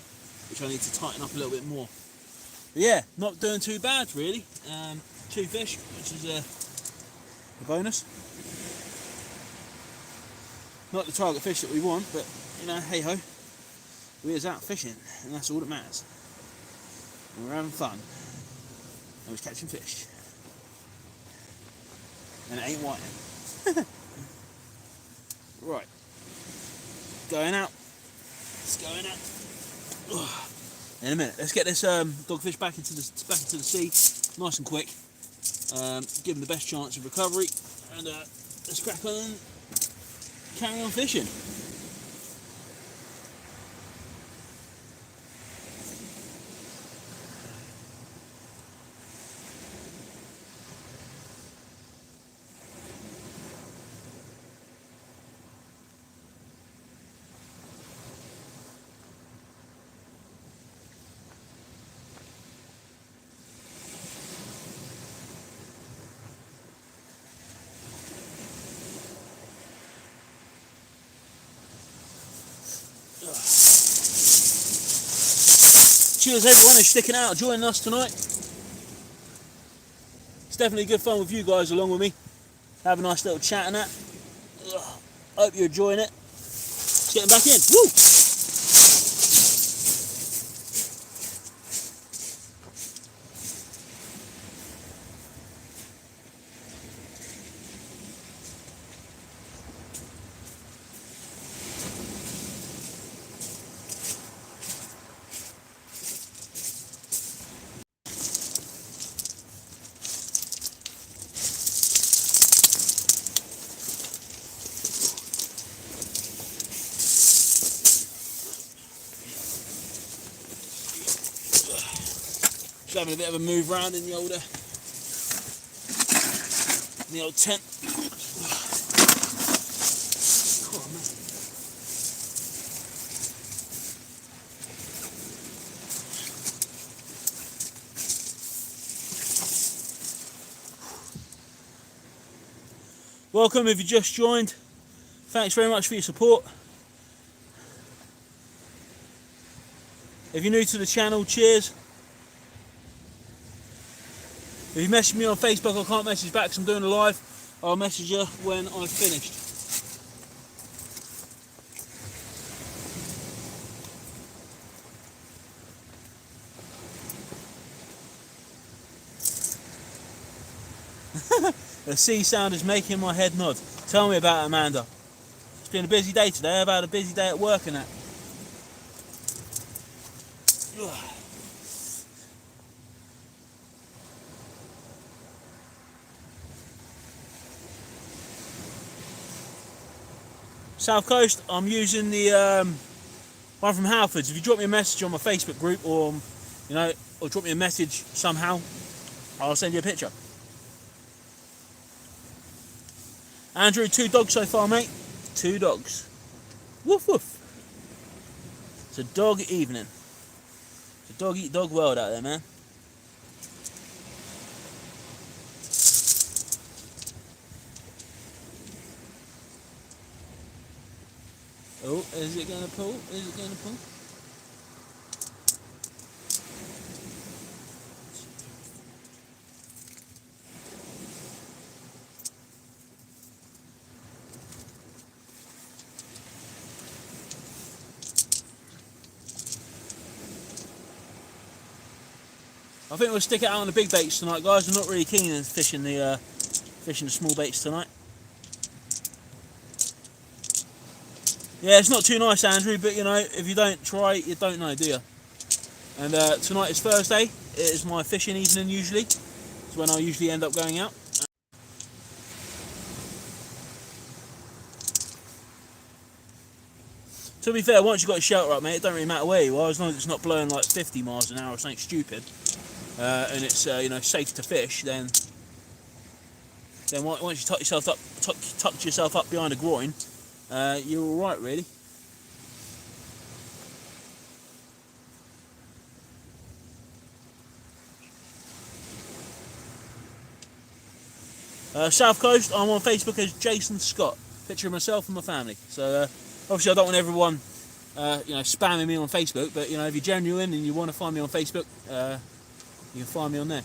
A: which I need to tighten up a little bit more. But yeah, not doing too bad really. 2 fish, which is a bonus. Not the target fish that we want, but you know, hey ho, we is out fishing, and that's all that matters. And we're having fun, and we're catching fish, and it ain't whiting. Right, going out. It's going out. Ugh. In a minute, let's get this dogfish back into the sea, nice and quick. Give them the best chance of recovery, and let's crack on and carry on fishing. Cheers everyone who's sticking out, joining us tonight. It's definitely good fun with you guys along with me. Have a nice little chat and that. Hope you're enjoying it. Let's get them back in. Woo! Just having a bit of a move around in the old tent. Oh, man. Welcome if you just joined. Thanks very much for your support. If you're new to the channel, cheers. If you message me on Facebook, I can't message back because I'm doing a live. I'll message you when I've finished. The sea sound is making my head nod. Tell me about it, Amanda. It's been a busy day today. I've had a busy day at work and that. South Coast, I'm using the one from Halfords. If you drop me a message on my Facebook group, or or drop me a message somehow, I'll send you a picture. Andrew, 2 dogs so far, mate. 2 dogs. Woof woof. It's a dog evening. It's a dog eat dog world out there, man. Oh, is it going to pull? Is it going to pull? I think we'll stick it out on the big baits tonight, guys. I'm not really keen on fishing the small baits tonight. Yeah, it's not too nice, Andrew, but you know, if you don't try, you don't know, do you? And tonight is Thursday. It is my fishing evening usually. It's when I usually end up going out. To be fair, once you've got your shelter up, mate, it don't really matter where you are, as long as it's not blowing like 50 miles an hour or something stupid, and it's you know, safe to fish. Then once you tuck yourself up behind a groin, you're all right, really. South Coast, I'm on Facebook as Jason Scott. Picture of myself and my family. So obviously I don't want everyone you know, spamming me on Facebook, but you know, if you're genuine and you want to find me on Facebook, you can find me on there.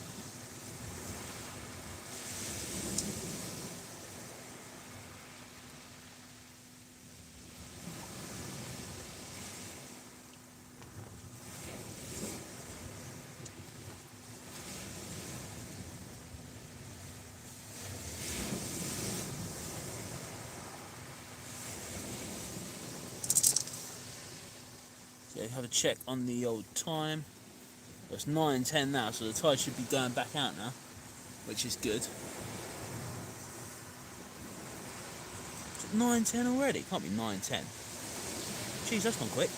A: So have a check on the old time. It's 9:10 now, so the tide should be going back out now, which is good. Is it 9:10 already? It can't be 9:10. Jeez, that's gone quick.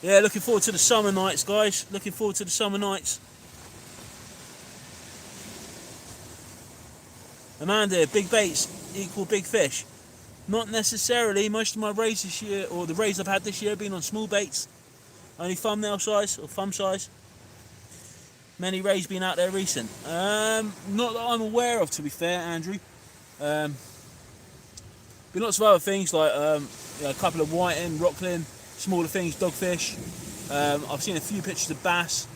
A: Yeah, looking forward to the summer nights, guys. Looking forward to the summer nights. Amanda, big baits equal big fish. Not necessarily. Most of my rays this year, or the rays I've had this year, have been on small baits. Only thumbnail size, or thumb size. Many rays been out there recent. Not that I'm aware of, to be fair, Andrew. Been lots of other things, like you know, a couple of whiting, rockling, smaller things, dogfish. I've seen a few pictures of bass.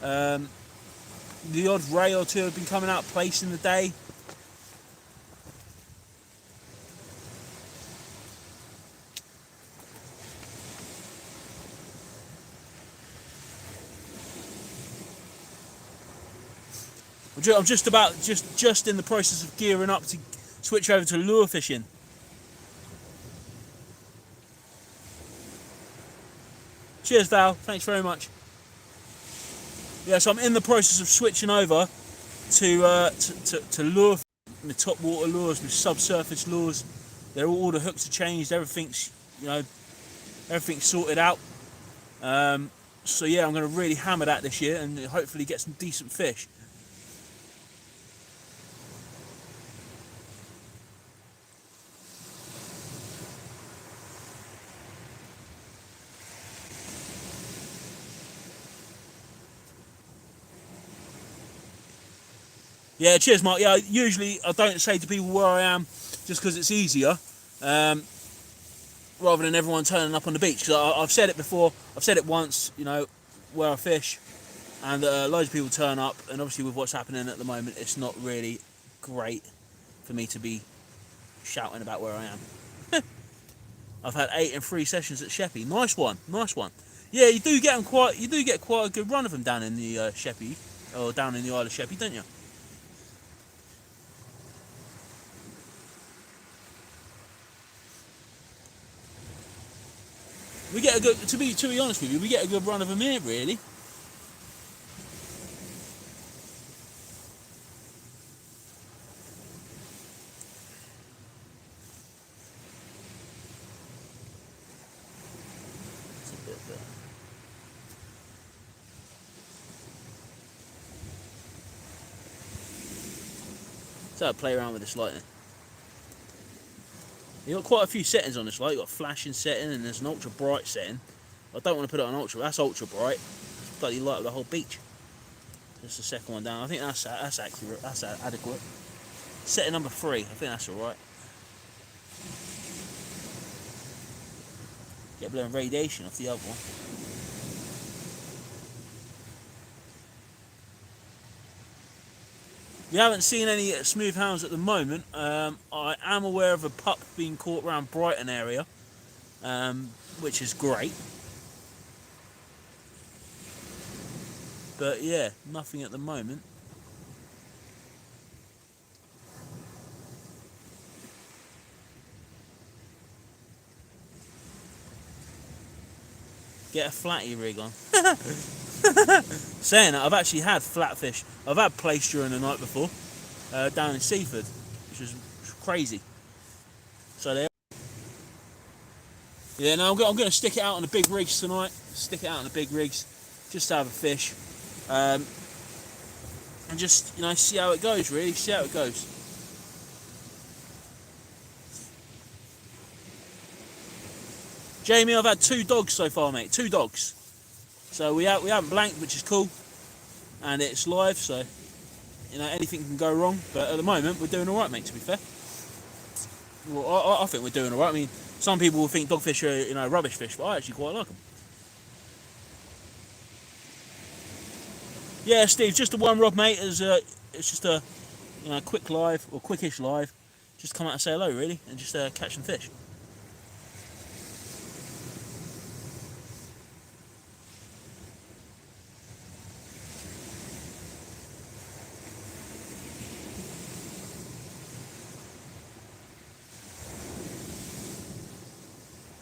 A: The odd ray or two have been coming out placed in the day. I'm just in the process of gearing up to switch over to lure fishing. Cheers, Val. Thanks very much. Yeah, so I'm in the process of switching over to lure, my top water lures, my subsurface lures. All the hooks are changed. Everything's, you know, everything's sorted out. So yeah, I'm going to really hammer that this year and hopefully get some decent fish. Yeah, cheers, Mark. Yeah, usually I don't say to people where I am just because it's easier, rather than everyone turning up on the beach. Because I've said it before, I've said it once, you know, where I fish, and loads of people turn up, and obviously with what's happening at the moment, it's not really great for me to be shouting about where I am. I've had 8 and 3 sessions at Sheppey. Nice one, nice one. Yeah, you do get quite a good run of them down in the Sheppey, or down in the Isle of Sheppey, don't you? We get a good, to be honest with you, we get a good run of them here, really. So I play around with this lighting. You've got quite a few settings on this light. You've got a flashing setting and there's an ultra bright setting. I don't want to put it on ultra. That's ultra bright. It's bloody light up the whole beach. Just the second one down. I think that's accurate. That's adequate. Setting number 3. I think that's alright. Get blowing radiation off the other one. We haven't seen any smooth hounds at the moment. I am aware of a pup being caught around Brighton area, which is great. But yeah, nothing at the moment. Get a flatty rig on. Saying that, I've actually had flatfish. I've had place during the night before, down in Seaford, which was crazy. So there. Yeah, no, I'm going to stick it out on the big rigs tonight. Stick it out on the big rigs, just to have a fish, and just see how it goes. Really, see how it goes. Jamie, I've had 2 dogs so far, mate. 2 dogs. So we haven't blanked, which is cool, and it's live. So anything can go wrong. But at the moment, we're doing all right, mate. To be fair, well, I think we're doing all right. I mean, some people will think dogfish are rubbish fish, but I actually quite like them. Yeah, Steve, just the one rod, mate. It's just a quick live or quickish live. Just come out and say hello, really, and just catch some fish.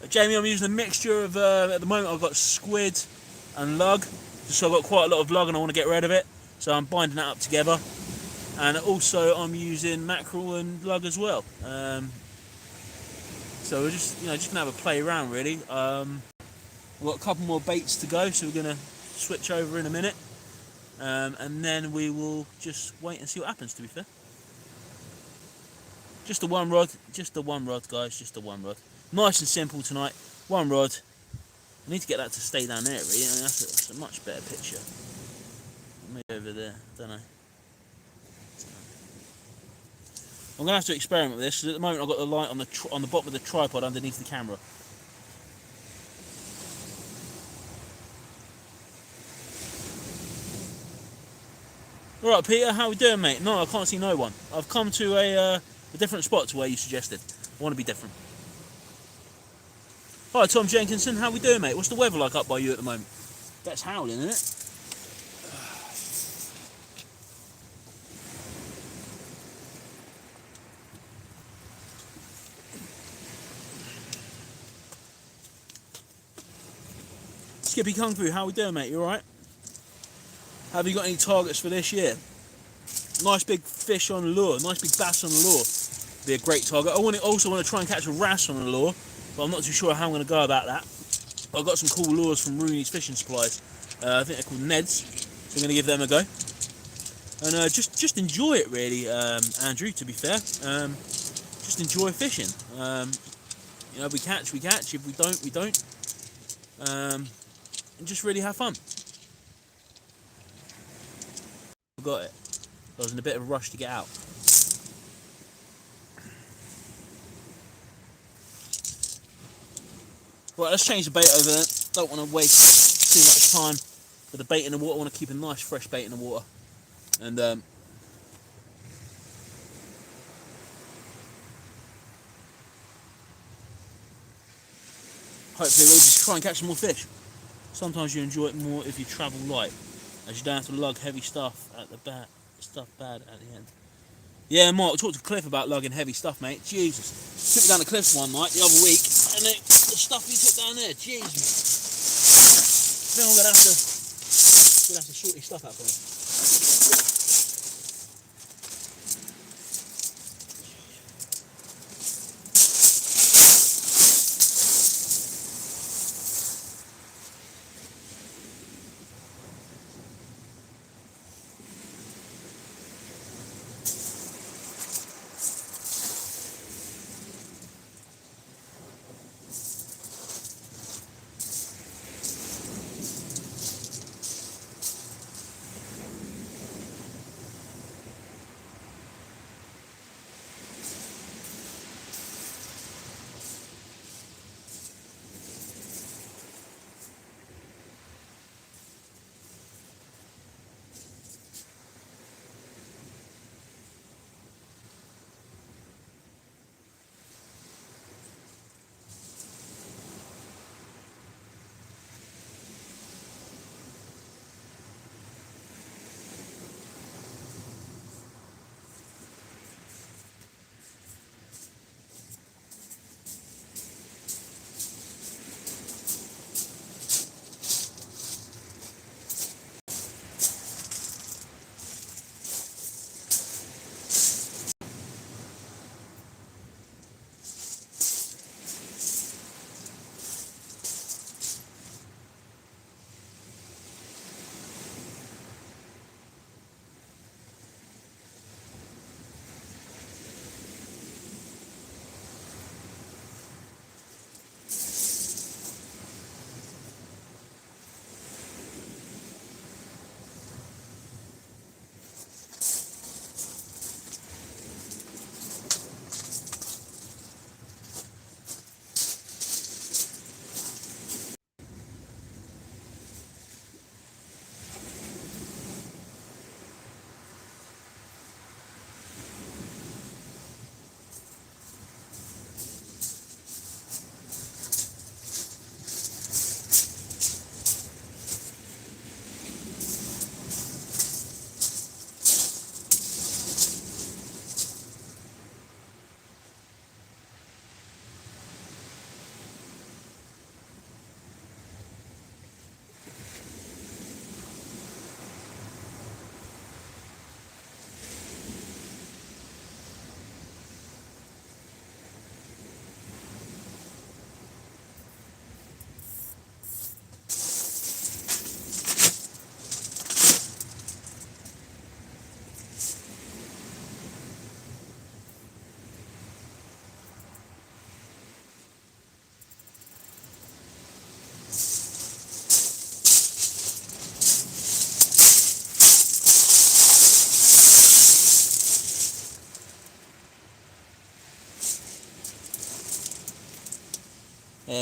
A: Jamie, I'm using a mixture of, at the moment I've got squid and lug, so I've got quite a lot of lug and I want to get rid of it, so I'm binding that up together. And also I'm using mackerel and lug as well. So we're just going to have a play around, really. We've got a couple more baits to go, so we're going to switch over in a minute. And then we will just wait and see what happens, to be fair. Just the one rod, guys, just the one rod. Nice and simple tonight, one rod. I need to get that to stay down there, really. I mean, that's a much better picture. Maybe over there, don't know. I'm going to have to experiment with this, because at the moment I've got the light on the bottom of the tripod underneath the camera. Alright, Peter, how we doing, mate? No, I can't see no one. I've come to a different spot to where you suggested. I want to be different. Hi, Tom Jenkinson, how we doing, mate? What's the weather like up by you at the moment? That's howling, isn't it? Skippy Kung Fu, how we doing, mate? You alright? Have you got any targets for this year? Nice big fish on the lure, nice big bass on the lure. Be a great target. I also want to try and catch a wrasse on the lure, but I'm not too sure how I'm going to go about that. I've got some cool lures from Rooney's Fishing Supplies. I think they're called Neds, so I'm going to give them a go. And just enjoy it, really, Andrew, to be fair. Just enjoy fishing. If we catch, we catch. If we don't, we don't. And just really have fun. I got it. I was in a bit of a rush to get out. Right, let's change the bait over there. Don't want to waste too much time with the bait in the water. I want to keep a nice fresh bait in the water. And hopefully we'll just try and catch some more fish. Sometimes you enjoy it more if you travel light, as you don't have to lug heavy stuff at the bad at the end. Yeah, Mark, talk to Cliff about lugging heavy stuff, mate. Jesus. Took me down the cliffs one night, the other week, and the stuff you took down there, jeez, mate. I think I'm going to have to sort your stuff out for me.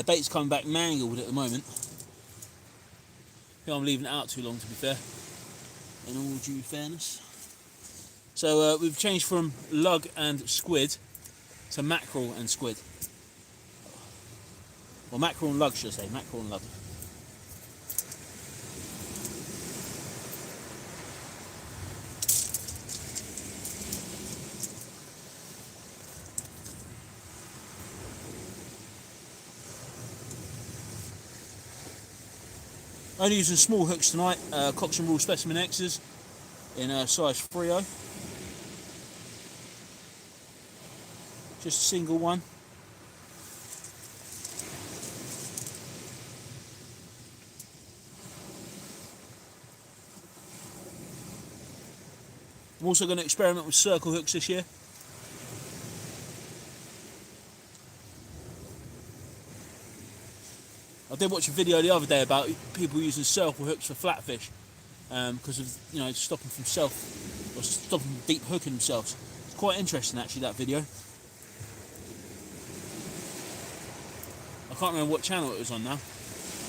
A: Bait's coming back mangled at the moment. I think I'm leaving it out too long, to be fair, in all due fairness. So we've changed from lug and squid to mackerel and squid. Or mackerel and lug, should I say, mackerel and lug. Only using small hooks tonight, Cox and Rule Specimen X's in size 3/0. Just a single one. I'm also going to experiment with circle hooks this year. I did watch a video the other day about people using circle hooks for flatfish because of, you know, stopping from deep hooking themselves. It's quite interesting actually, that video. I can't remember what channel it was on now,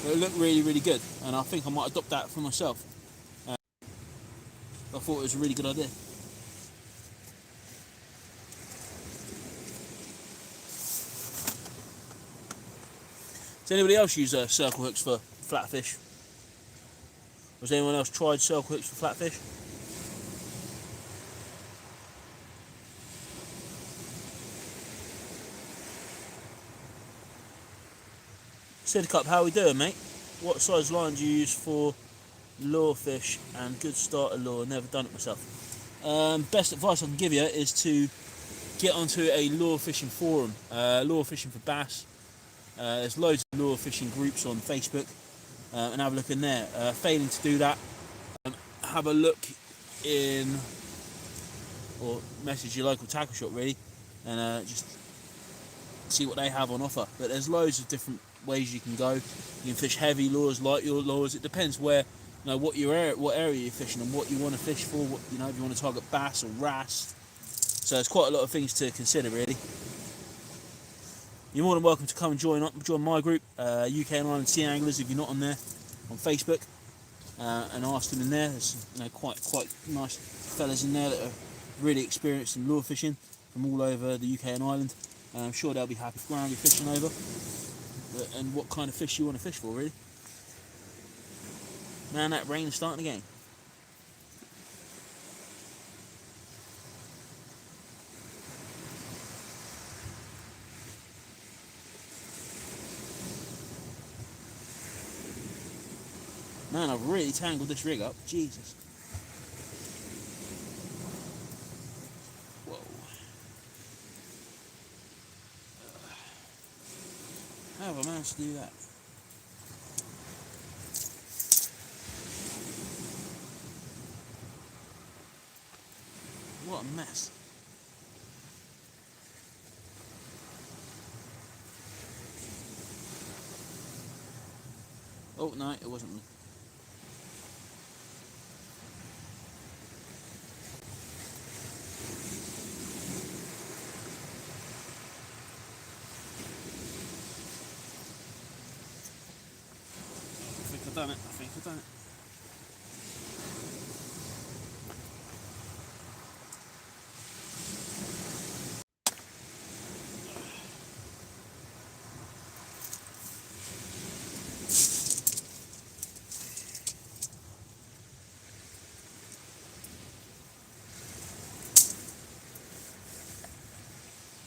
A: but it looked really, really good, and I think I might adopt that for myself. I thought it was a really good idea. Does anybody else use circle hooks for flatfish? Has anyone else tried circle hooks for flatfish? Sidcup, how are we doing, mate? What size line do you use for lure fish and good starter lure? Never done it myself. Best advice I can give you is to get onto a lure fishing forum, lure fishing for bass. There's loads of lure fishing groups on Facebook, and have a look in there. Failing to do that, have a look in, or message your local tackle shop really, and just see what they have on offer. But there's loads of different ways you can go. You can fish heavy lures, light lures. It depends where, you know, what area you're fishing and what you want to fish for. What, you know, if you want to target bass or wrasse. So there's quite a lot of things to consider really. You're more than welcome to come and join my group, UK and Ireland Sea Anglers, if you're not on there, on Facebook, and ask them in there. There's, you know, quite nice fellas in there that are really experienced in lure fishing from all over the UK and Ireland. I'm sure they'll be happy for ground you're fishing over, and what kind of fish you want to fish for, really. Man, that rain is starting again. Man, I've really tangled this rig up. Jesus. Whoa. How have I managed to do that? What a mess. Oh, no, it wasn't me. I think I've done it.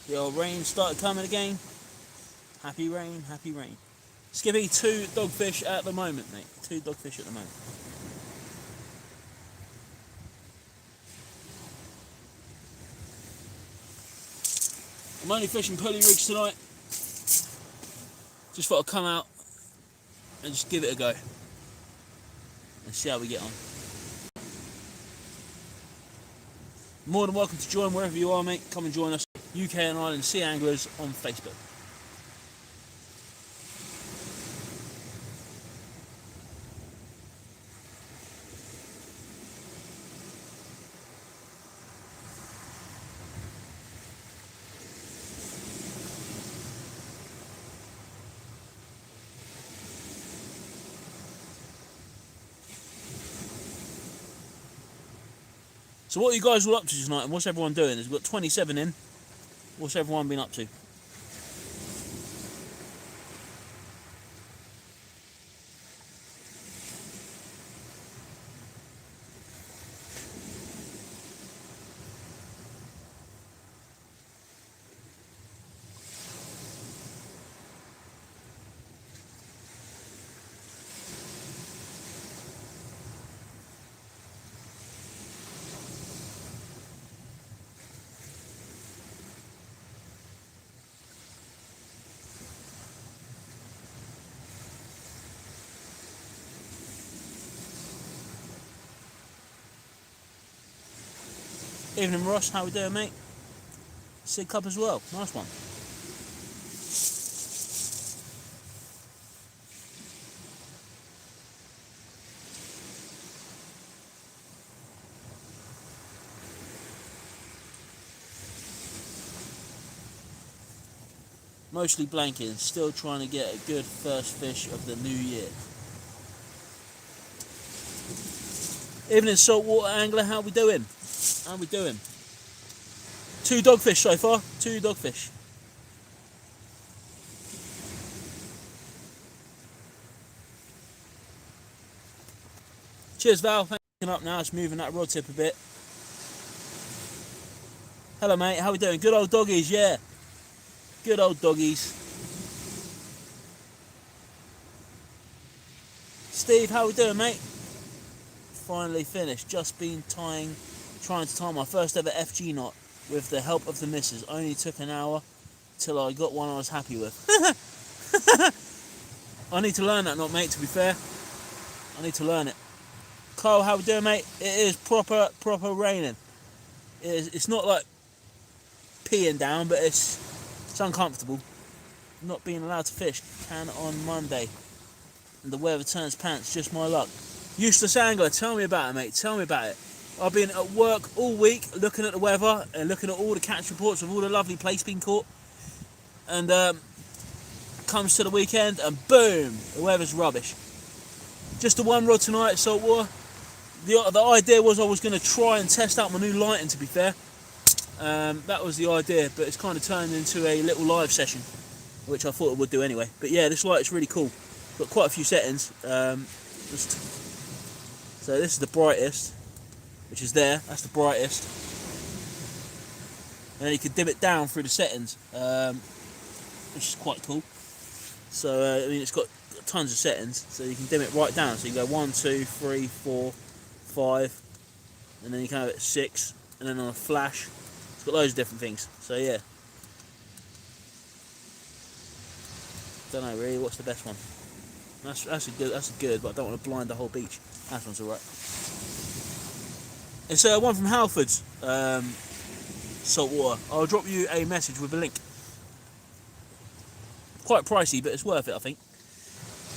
A: The old rain started coming again. Happy rain, happy rain. Skippy, 2 dogfish at the moment, mate. 2 dogfish at the moment. I'm only fishing pulley rigs tonight. Just thought I'd come out and just give it a go and see how we get on. More than welcome to join wherever you are, mate. Come and join us, UK and Ireland Sea Anglers, on Facebook. So what are you guys all up to tonight, and what's everyone doing? We've got 27 in. What's everyone been up to? Evening, Ross. How we doing, mate? Sig Cup as well. Nice one. Mostly blanking. Still trying to get a good first fish of the new year. Evening, saltwater angler. How we doing? How we doing? 2 dogfish so far. 2 dogfish. Cheers, Val. Thanks for picking up now. It's moving that rod tip a bit. Hello, mate. How we doing? Good old doggies, yeah. Good old doggies. Steve, how we doing, mate? Finally finished. Just been trying to tie my first ever FG knot with the help of the missus. Only took an hour till I got one I was happy with. I need to learn that knot, mate, to be fair. I need to learn it. Carl, how we doing, mate? It is proper raining. It's not like peeing down, but it's uncomfortable. Not being allowed to fish. Can on Monday. And the weather turns pants. Just my luck. Useless angler, tell me about it, mate. Tell me about it. I've been at work all week looking at the weather and looking at all the catch reports of all the lovely place being caught. And comes to the weekend and boom, the weather's rubbish. Just the one rod tonight, saltwater. The idea was I was going to try and test out my new lighting, to be fair. That was the idea, but it's kind of turned into a little live session, which I thought it would do anyway. But yeah, this light is really cool. Got quite a few settings. So this is the brightest, which is there. That's the brightest. And then you can dim it down through the settings, which is quite cool. So I mean, it's got tons of settings, so you can dim it right down. So you can go 1, 2, 3, 4, 5, and then you can have it 6, and then on a flash, it's got loads of different things. So yeah, don't know really what's the best one. That's a good, but I don't want to blind the whole beach. That one's alright. It's one from Halford's saltwater. I'll drop you a message with a link. Quite pricey, but it's worth it, I think.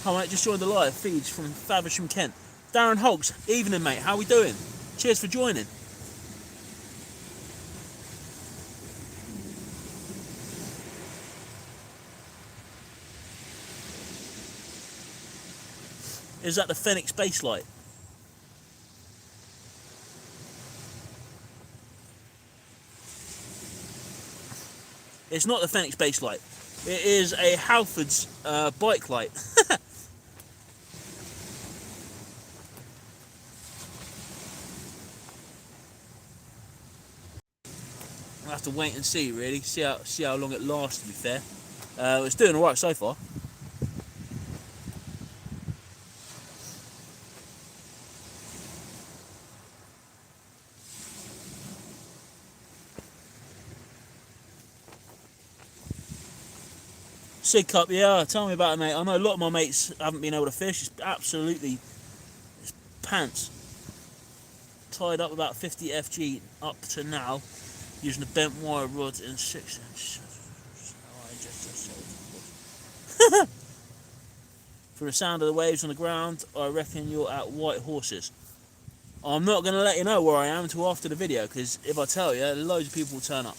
A: Hi mate, just joined the live feeds from Faversham, Kent. Darren Hulks, evening mate, how we doing? Cheers for joining. Is that the Phoenix base light? It's not the Phoenix base light. It is a Halford's bike light. I'll have to wait and see, really. See how long it lasts, to be fair. It's doing alright so far. Sig Cup, yeah, tell me about it, mate. I know a lot of my mates haven't been able to fish. It's absolutely pants. Tied up about 50 FG up to now, using the bent wire rods in 6-inch. From the sound of the waves on the ground, I reckon you're at White Horses. I'm not going to let you know where I am until after the video, because if I tell you, loads of people will turn up.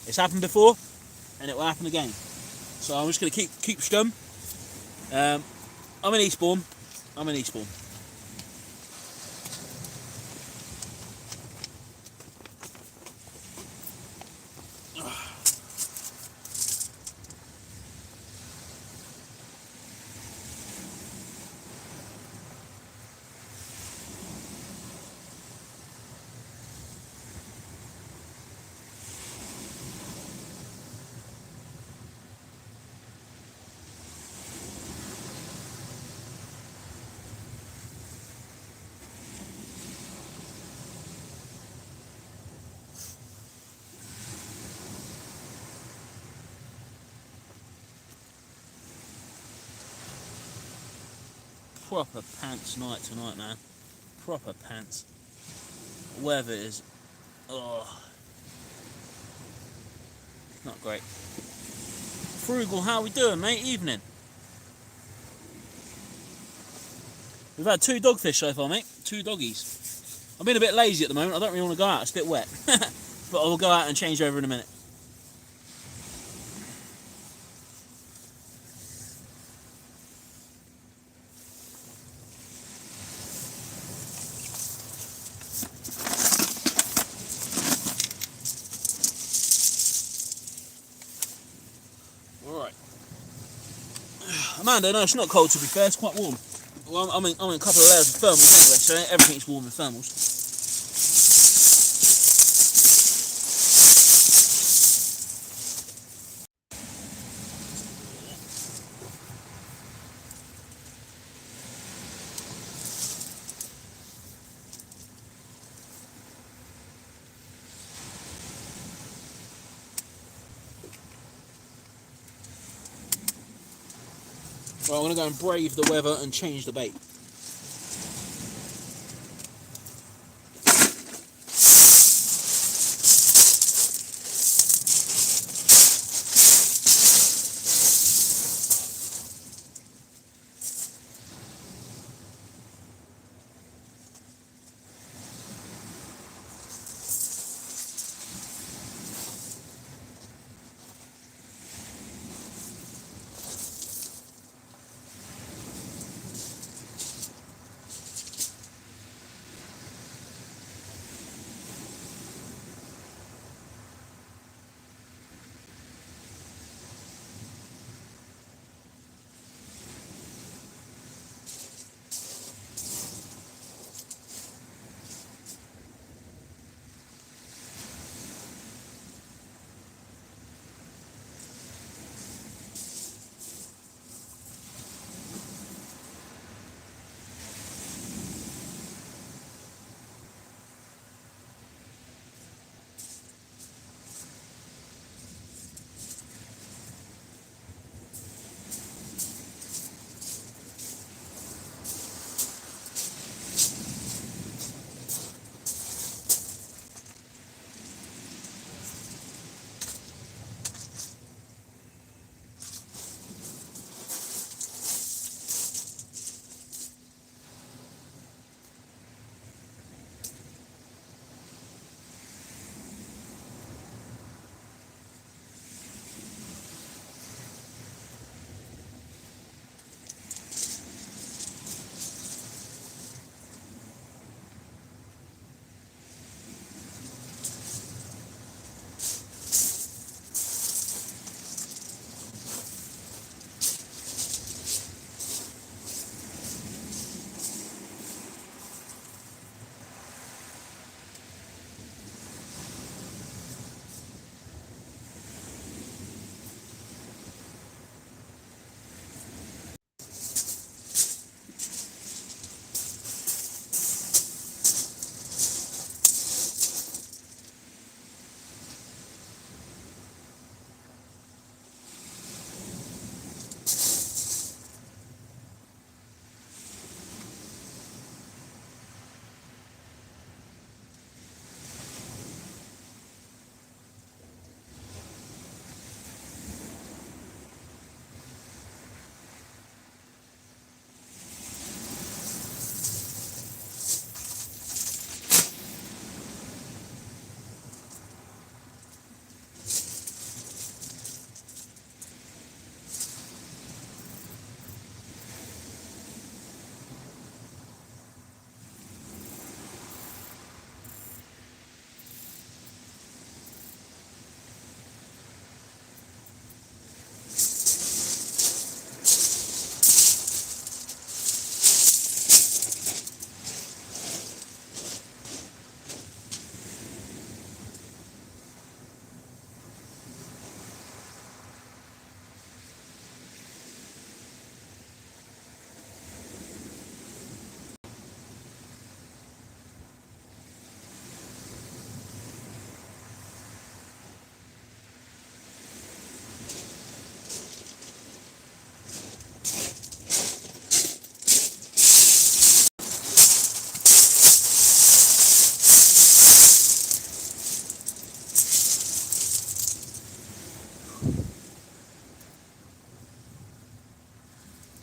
A: It's happened before, and it will happen again. So I'm just going to keep stum. I'm in Eastbourne. proper pants night tonight, man. Proper pants. The weather is, oh, not great. Frugal, how we doing, mate? Evening. We've had 2 dogfish so far, mate. 2 doggies. I've been a bit lazy at the moment. I don't really want to go out. It's a bit wet. But I'll go out and change over in a minute. Alright. Amanda, no, it's not cold to be fair. It's quite warm. Well, I'm in a couple of layers of thermals anyway, so everything's warm in thermals. Right, I'm going to go and brave the weather and change the bait.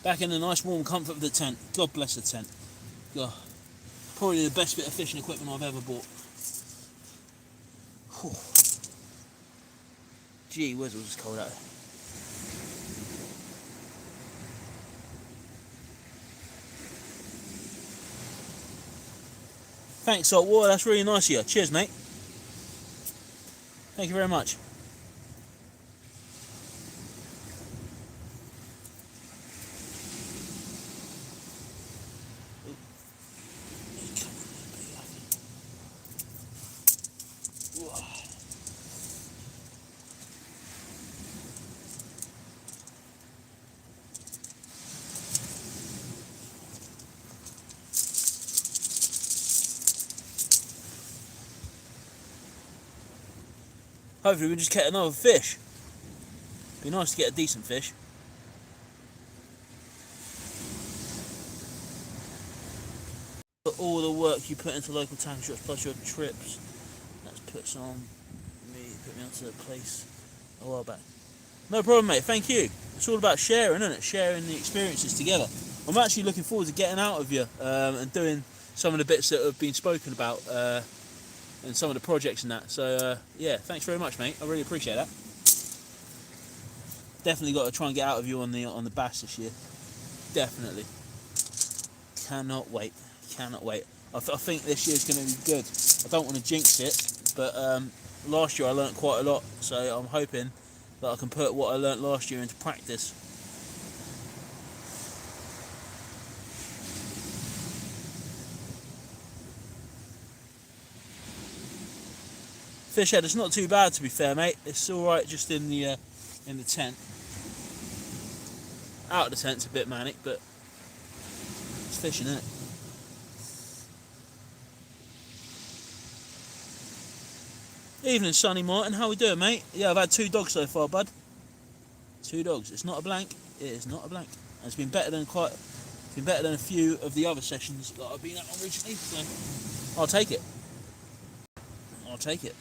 A: Back in the nice warm comfort of the tent. God bless the tent. God. Probably the best bit of fishing equipment I've ever bought. Whew. Gee whiz, it was just cold out there. Thanks, Saltwater, that's really nice of you. Cheers, mate. Thank you very much. Hopefully we can just get another fish. Be nice to get a decent fish. But all the work you put into local tank shops plus your trips, that's put me onto the place a while back. No problem, mate, thank you. It's all about sharing, isn't it? Sharing the experiences together. I'm actually looking forward to getting out of you and doing some of the bits that have been spoken about and some of the projects and that. So yeah, thanks very much, mate. I really appreciate that. Definitely got to try and get out of you on the bass this year. Definitely. Cannot wait. Cannot wait. I think this year's going to be good. I don't want to jinx it, but last year I learnt quite a lot, so I'm hoping that I can put what I learnt last year into practice. Fish head, it's not too bad to be fair, mate. It's all right just in the tent. Out of the tent's a bit manic, but it's fishing, isn't it? Evening, Sonny Martin. How we doing, mate? Yeah, I've had 2 dogs so far, bud. 2 dogs. It's not a blank. It is not a blank. And it's been better than a few of the other sessions that I've been at on recently. So I'll take it. I'll take it.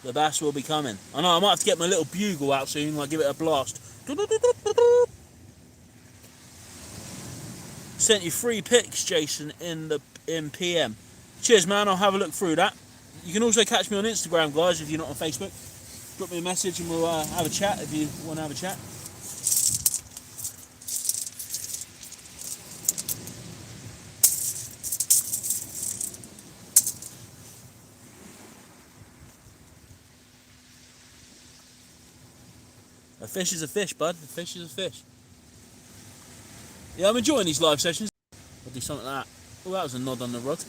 A: The bass will be coming. I know I might have to get my little bugle out soon and I'll give it a blast. Sent you 3 pics, Jason, in PM. Cheers, man. I'll have a look through that. You can also catch me on Instagram, guys, if you're not on Facebook. Drop me a message and we'll have a chat if you want to have a chat. A fish is a fish, bud. A fish is a fish. Yeah, I'm enjoying these live sessions. I'll do something like that. Oh, that was a nod on the rod.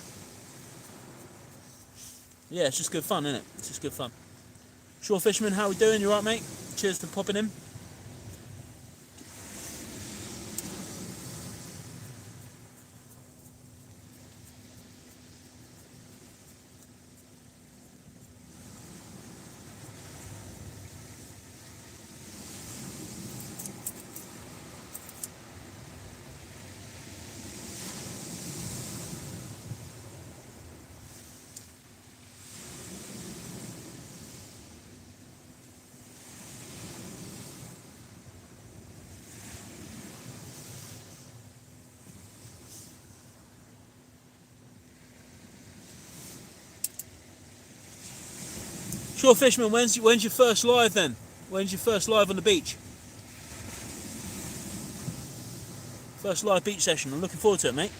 A: Yeah, it's just good fun, isn't it? It's just good fun. Shore Fisherman, how we doing? You alright, mate? Cheers for popping in. Shore Fisherman, when's your first live then? When's your first live on the beach? First live beach session. I'm looking forward to it, mate.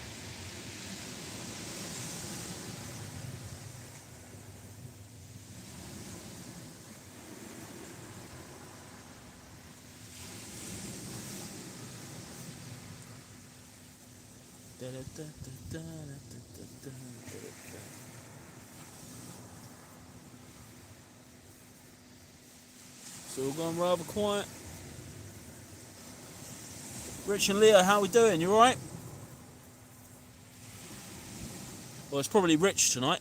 A: It's all gone rather quiet. Rich and Leo, how we doing? You alright? Well, it's probably Rich tonight.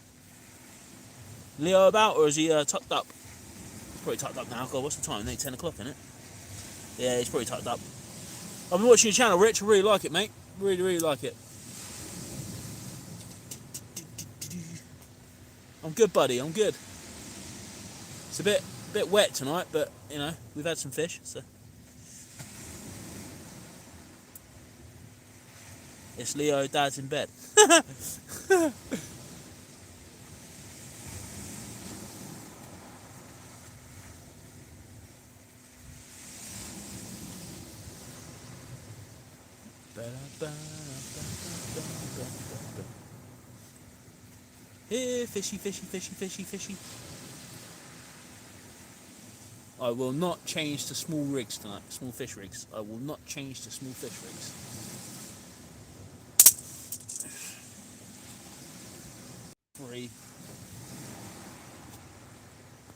A: Leo about, or is he tucked up? He's probably tucked up now. God, what's the time? It's 10 o'clock, isn't it? Yeah, he's probably tucked up. I've been watching your channel, Rich. I really like it, mate. Really, really like it. I'm good, buddy. I'm good. It's a bit wet tonight, but you know we've had some fish, so it's Leo. Dad's in bed. Here, fishy, fishy, fishy, fishy, fishy. I will not change to small rigs tonight, small fish rigs. I will not change to small fish rigs.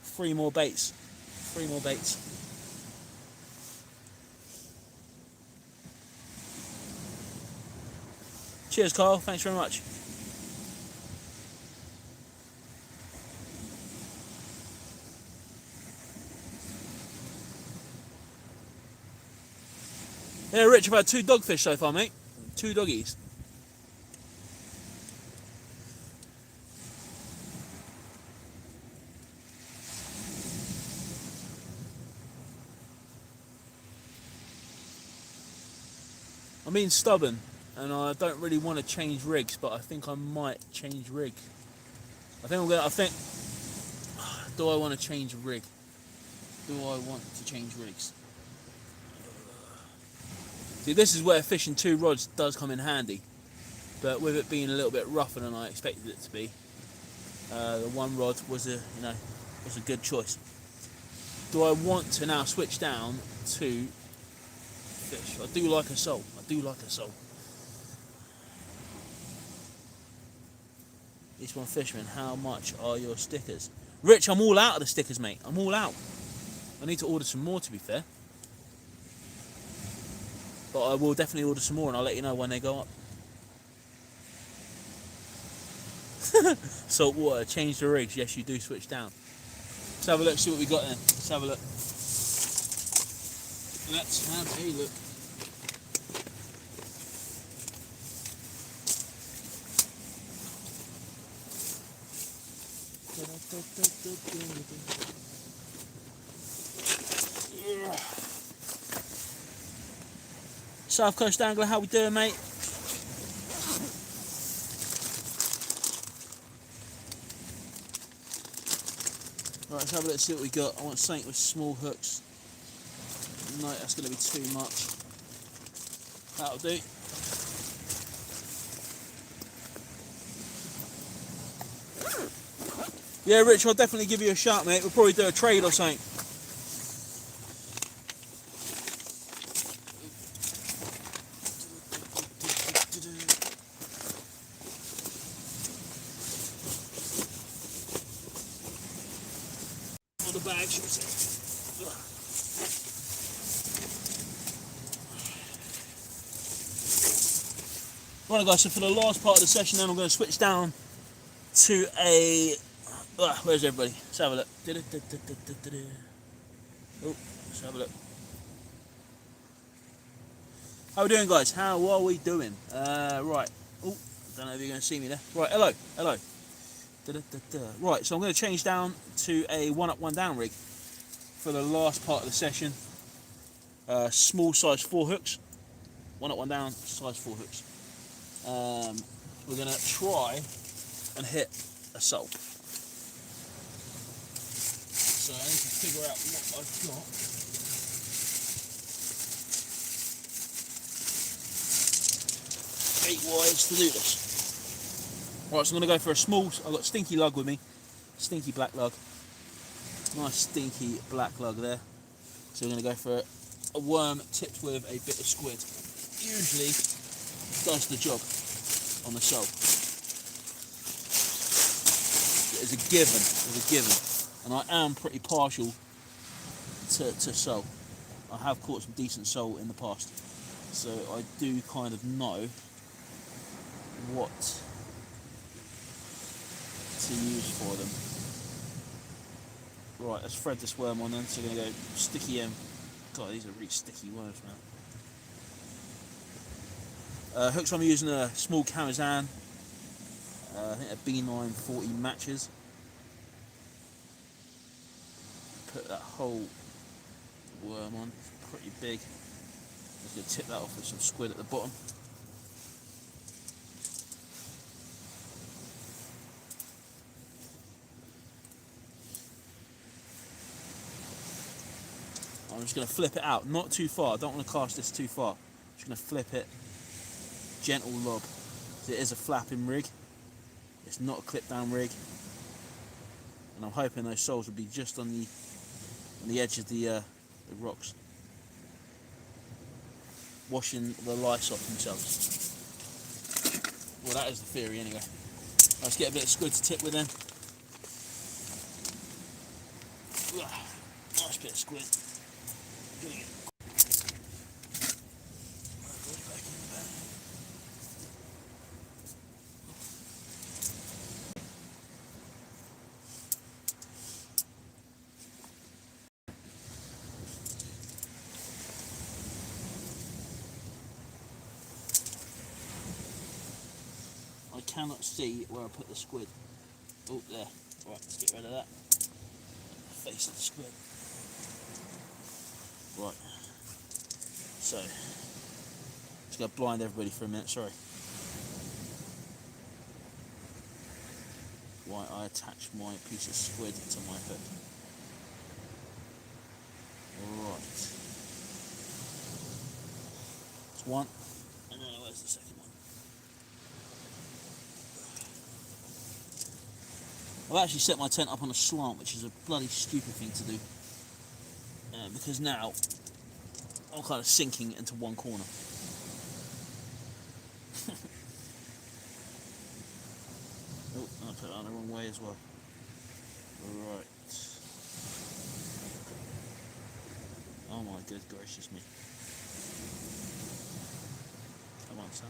A: Three more baits. 3 more baits. Cheers, Carl. Thanks very much. Yeah, Rich, I've had 2 dogfish so far, mate. 2 doggies. I'm being stubborn, and I don't really want to change rigs, but I think I might change rig. Do I want to change a rig? Do I want to change rigs? See, this is where fishing 2 rods does come in handy, but with it being a little bit rougher than I expected it to be, the 1 rod was a good choice. Do I want to now switch down to fish? I do like a sole. Eastbourne Fisherman, how much are your stickers? Rich, I'm all out of the stickers, mate. I'm all out. I need to order some more, to be fair. But I will definitely order some more, and I'll let you know when they go up. Salt water, change the rigs. Yes, you do switch down. Let's have a look, see what we got then. Let's have a look. Let's have a look. South Coast Angler, how we doing, mate? Right, let's have a look, see what we got. I want something with small hooks. No, that's going to be too much. That'll do. Yeah, Rich, I'll definitely give you a shout, mate. We'll probably do a trade or something. For the bag, should we say? Right, guys, so for the last part of the session, then I'm going to switch down to a... where's everybody? Let's have a look. Oh, let's have a look. How are we doing, guys? How are we doing? Right. Oh, don't know if you're going to see me there. Right, hello. Right, so I'm going to change down to a 1 up, 1 down rig for the last part of the session. Small size 4 hooks. 1 up, 1 down, size 4 hooks. We're going to try and hit a sole. So I need to figure out what I've got. Bait-wise to do this. Right, so I'm going to go for a small... I've got stinky lug with me. Stinky black lug. Nice stinky black lug there. So we're going to go for a worm tipped with a bit of squid. Usually does the job. on the sole. It's a given. It's a given. And I am pretty partial to sole. I have caught some decent sole in the past, so I do kind of know what to use for them. Right, let's thread this worm on then. So we're going to go sticky M. God, these are really sticky worms, man. Hooks I'm using a small Kamazan. I think a B940 matches. Put that whole worm on, it's pretty big. I'm going to tip that off with some squid at the bottom. I'm just going to flip it out, not too far. I don't want to cast this too far. I'm just going to flip it, gentle lob. It is a flapping rig. It's not a clip down rig. And I'm hoping those soles will be just on the edge of the rocks, washing the lice off themselves. Well, that is the theory anyway. Let's get a bit of squid to tip with then. Nice bit of squid. I cannot see where I put the squid. Oh, there. Right, let's get rid of that. Face of the squid. Right. So, just going to blind everybody for a minute, sorry. Why I attach my piece of squid to my hook. Right. That's one. And then where's the second one? I've actually set my tent up on a slant, which is a bloody stupid thing to do. Because now I'm kind of sinking into one corner. Oh, I put it on the wrong way as well. Right. Oh my good gracious me. Come on, son.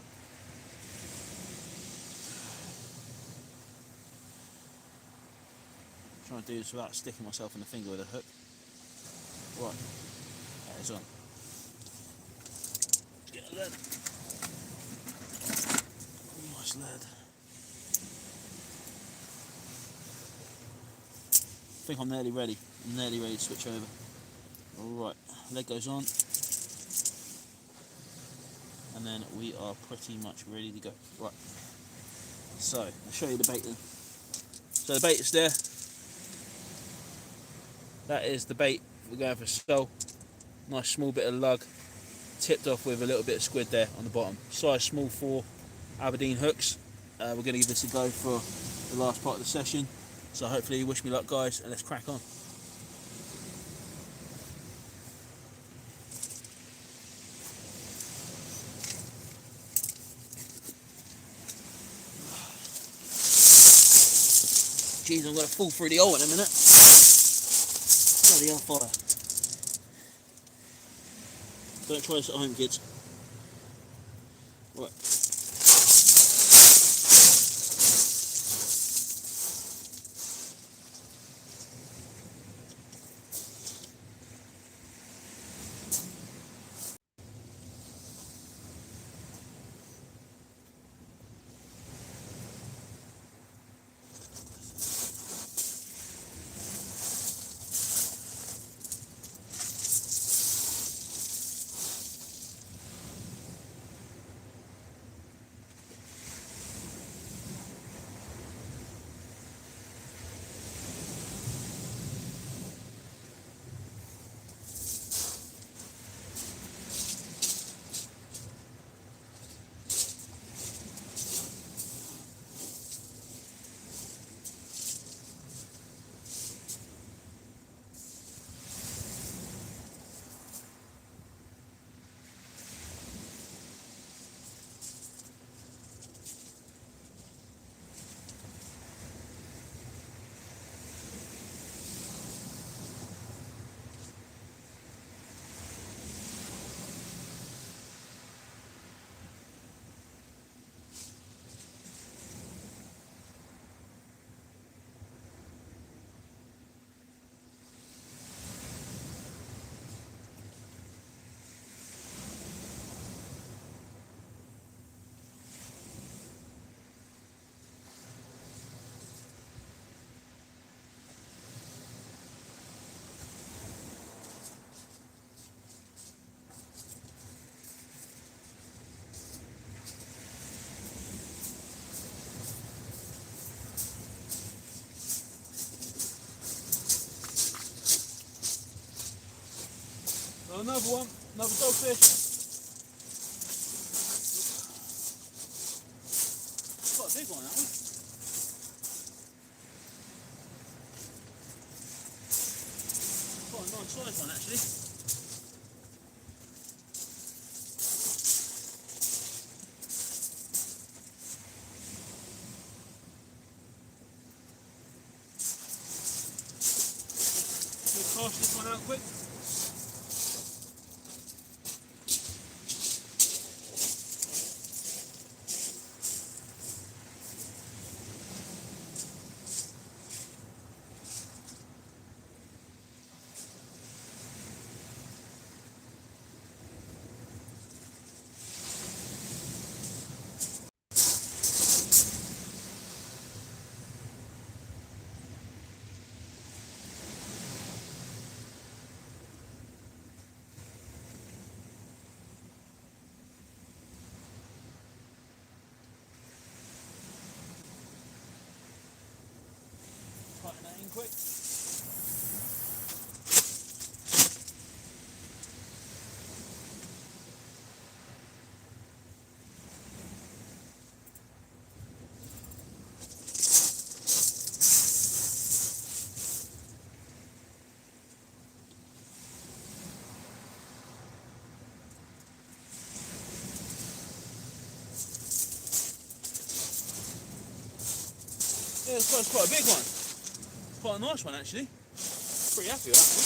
A: I'm trying to do this without sticking myself in the finger with a hook. Right. That is on. Let's get a lead. Nice lead. I think I'm nearly ready. I'm nearly ready to switch over. Alright, leg goes on. And then we are pretty much ready to go. Right. So, I'll show you the bait then. So the bait is there. That is the bait. We're going for sole. Nice small bit of lug. Tipped off with a little bit of squid there on the bottom. Size small 4 Aberdeen hooks. We're going to give this a go for the last part of the session. So hopefully you wish me luck, guys, and let's crack on. Jeez, I'm going to fall through the hole in a minute. Bloody hell fire. Don't try this at home, kids. Right. another one, another dogfish. Quite a big one, that one. Quite a nice size one, actually. We'll cast this one out quick. Tighten that in quick. Yeah, it's quite a big one. Quite a nice one, actually. Pretty happy with that one.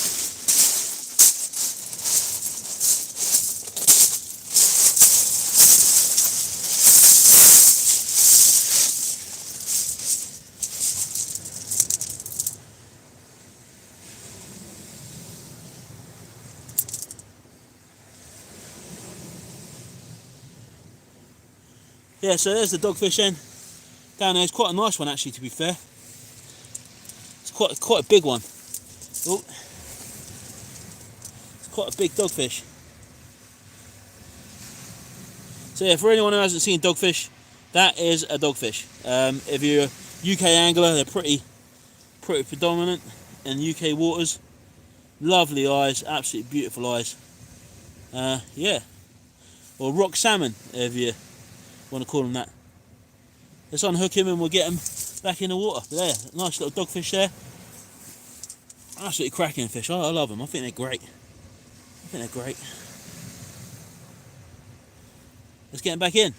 A: Yeah, so there's the dogfish then. Down there, it's quite a nice one actually, to be fair. It's quite a big one. Oh, it's quite a big dogfish. So yeah, for anyone who hasn't seen dogfish, that is a dogfish. If you're a UK angler, they're pretty predominant in UK waters. Lovely eyes, absolutely beautiful eyes. Yeah, or rock salmon, if you want to call them that. Let's unhook him and we'll get him back in the water. But there, nice little dogfish there. Absolutely cracking fish. I love them. I think they're great. Let's get him back in.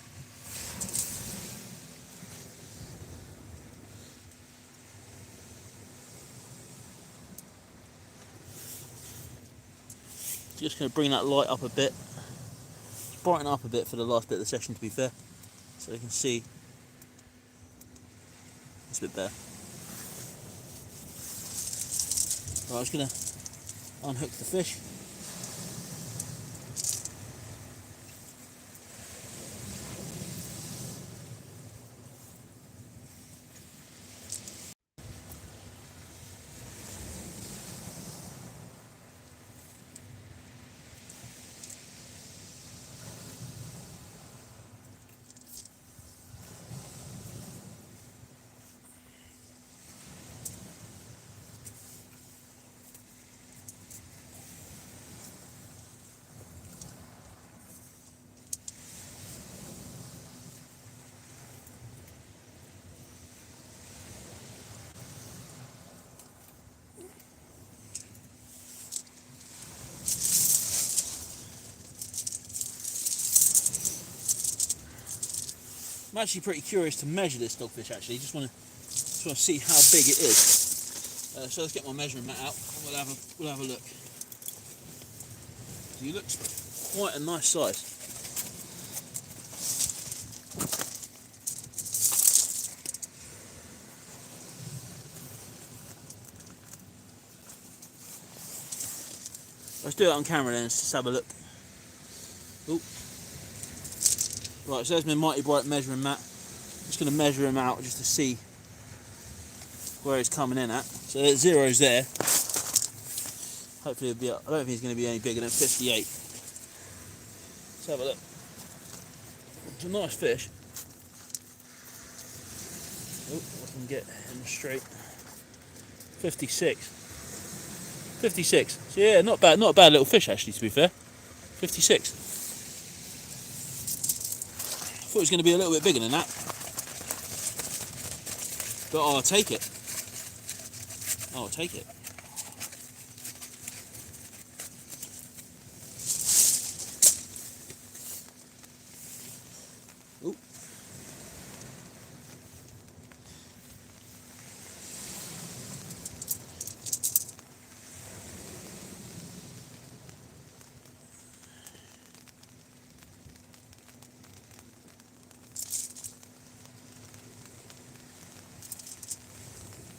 A: Just going to bring that light up a bit. Brighten up a bit for the last bit of the session, to be fair, so you can see. It's a bit better. Right, I'm just going to unhook the fish. I'm actually pretty curious to measure this dogfish. Actually, just want to see how big it is. So let's get my measuring mat out and we'll have a look. He looks quite a nice size. Let's do it on camera then. Let's just have a look. Ooh. Right, so there's my Mighty Bright measuring mat. I'm just going to measure him out just to see where he's coming in at. So there's zeros there. Hopefully, I don't think he's going to be any bigger than 58. Let's have a look. It's a nice fish. Oh, I can get him straight. 56. 56. So yeah, not bad, not a bad little fish actually, to be fair. 56. I thought it was going to be a little bit bigger than that. But I'll take it. I'll take it. Ooh.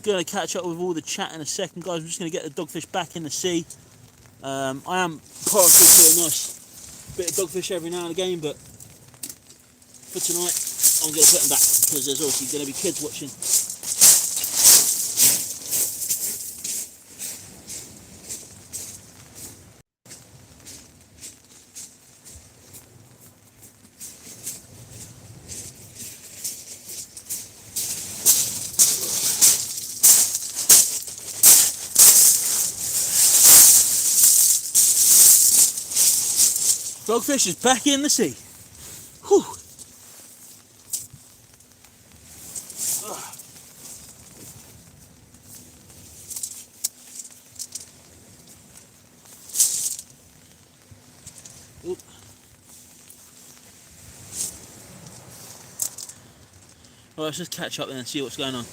A: Going to catch up with all the chat in a second, guys. I'm just going to get the dogfish back in the sea. I am partial to a nice bit of dogfish every now and again, but for tonight I'm going to put them back because there's obviously going to be kids watching. Dogfish is back in the sea. Whew. Oop. Well, let's just catch up then and see what's going on.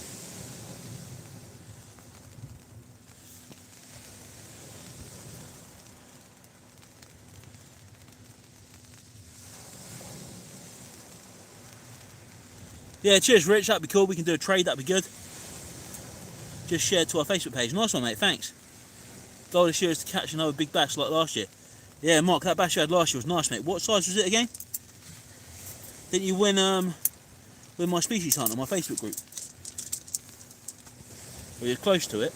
A: Yeah, cheers Rich, that'd be cool. We can do a trade, that'd be good. Just shared to our Facebook page. Nice one, mate, thanks. Goal this year is to catch another big bass like last year. Yeah, Mark, that bass you had last year was nice, mate. What size was it again? Didn't you win my species hunt on my Facebook group? Well, you're close to it.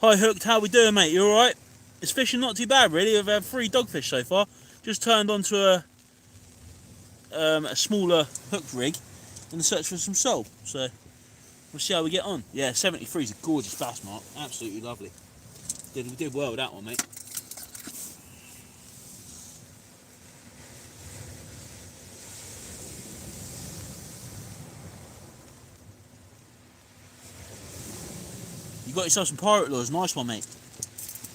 A: Hi Hooked, how we doing, mate? You alright? It's fishing not too bad really. We've had 3 dogfish so far. Just turned onto a smaller hooked rig in the search for some sole. So we'll see how we get on. Yeah, 73 is a gorgeous bass, Mark. Absolutely lovely. We did well with that one, mate. You got yourself some pirate lures, nice one, mate.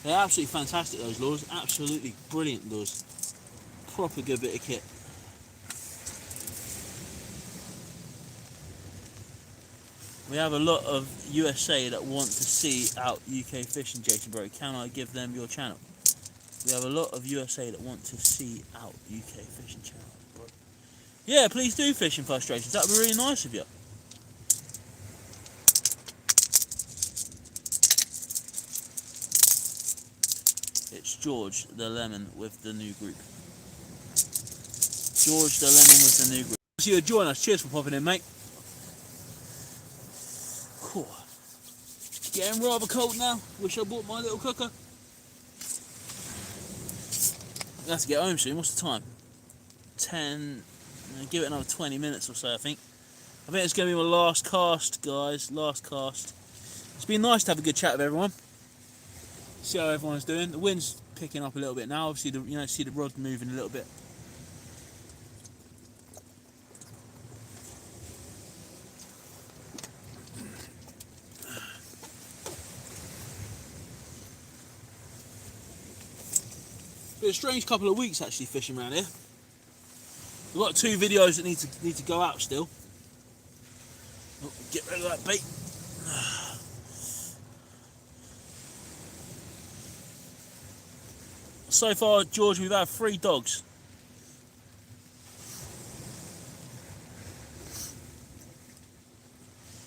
A: They're absolutely fantastic, those lures. Absolutely brilliant lures. Proper good bit of kit. We have a lot of USA that want to see out UK fishing, Jason Bro. Can I give them your channel? We have a lot of USA that want to see out UK fishing channel, bro. Yeah, please do Fishing Frustrations. That would be really nice of you. It's George the Lemon with the new group. George the Lemon with the new group. See you join us. Cheers for popping in, mate. Cool. Getting rather cold now. Wish I bought my little cooker. I have to get home soon. What's the time? 10. Give it another 20 minutes or so, I think. I think it's going to be my last cast, guys. Last cast. It's been nice to have a good chat with everyone. See how everyone's doing. The wind's picking up a little bit now. Obviously, see the rod moving a little bit. Been a strange couple of weeks actually fishing around here. We've got 2 videos that need to go out still. Oh, get rid of that bait. So far, George, we've had 3 dogs.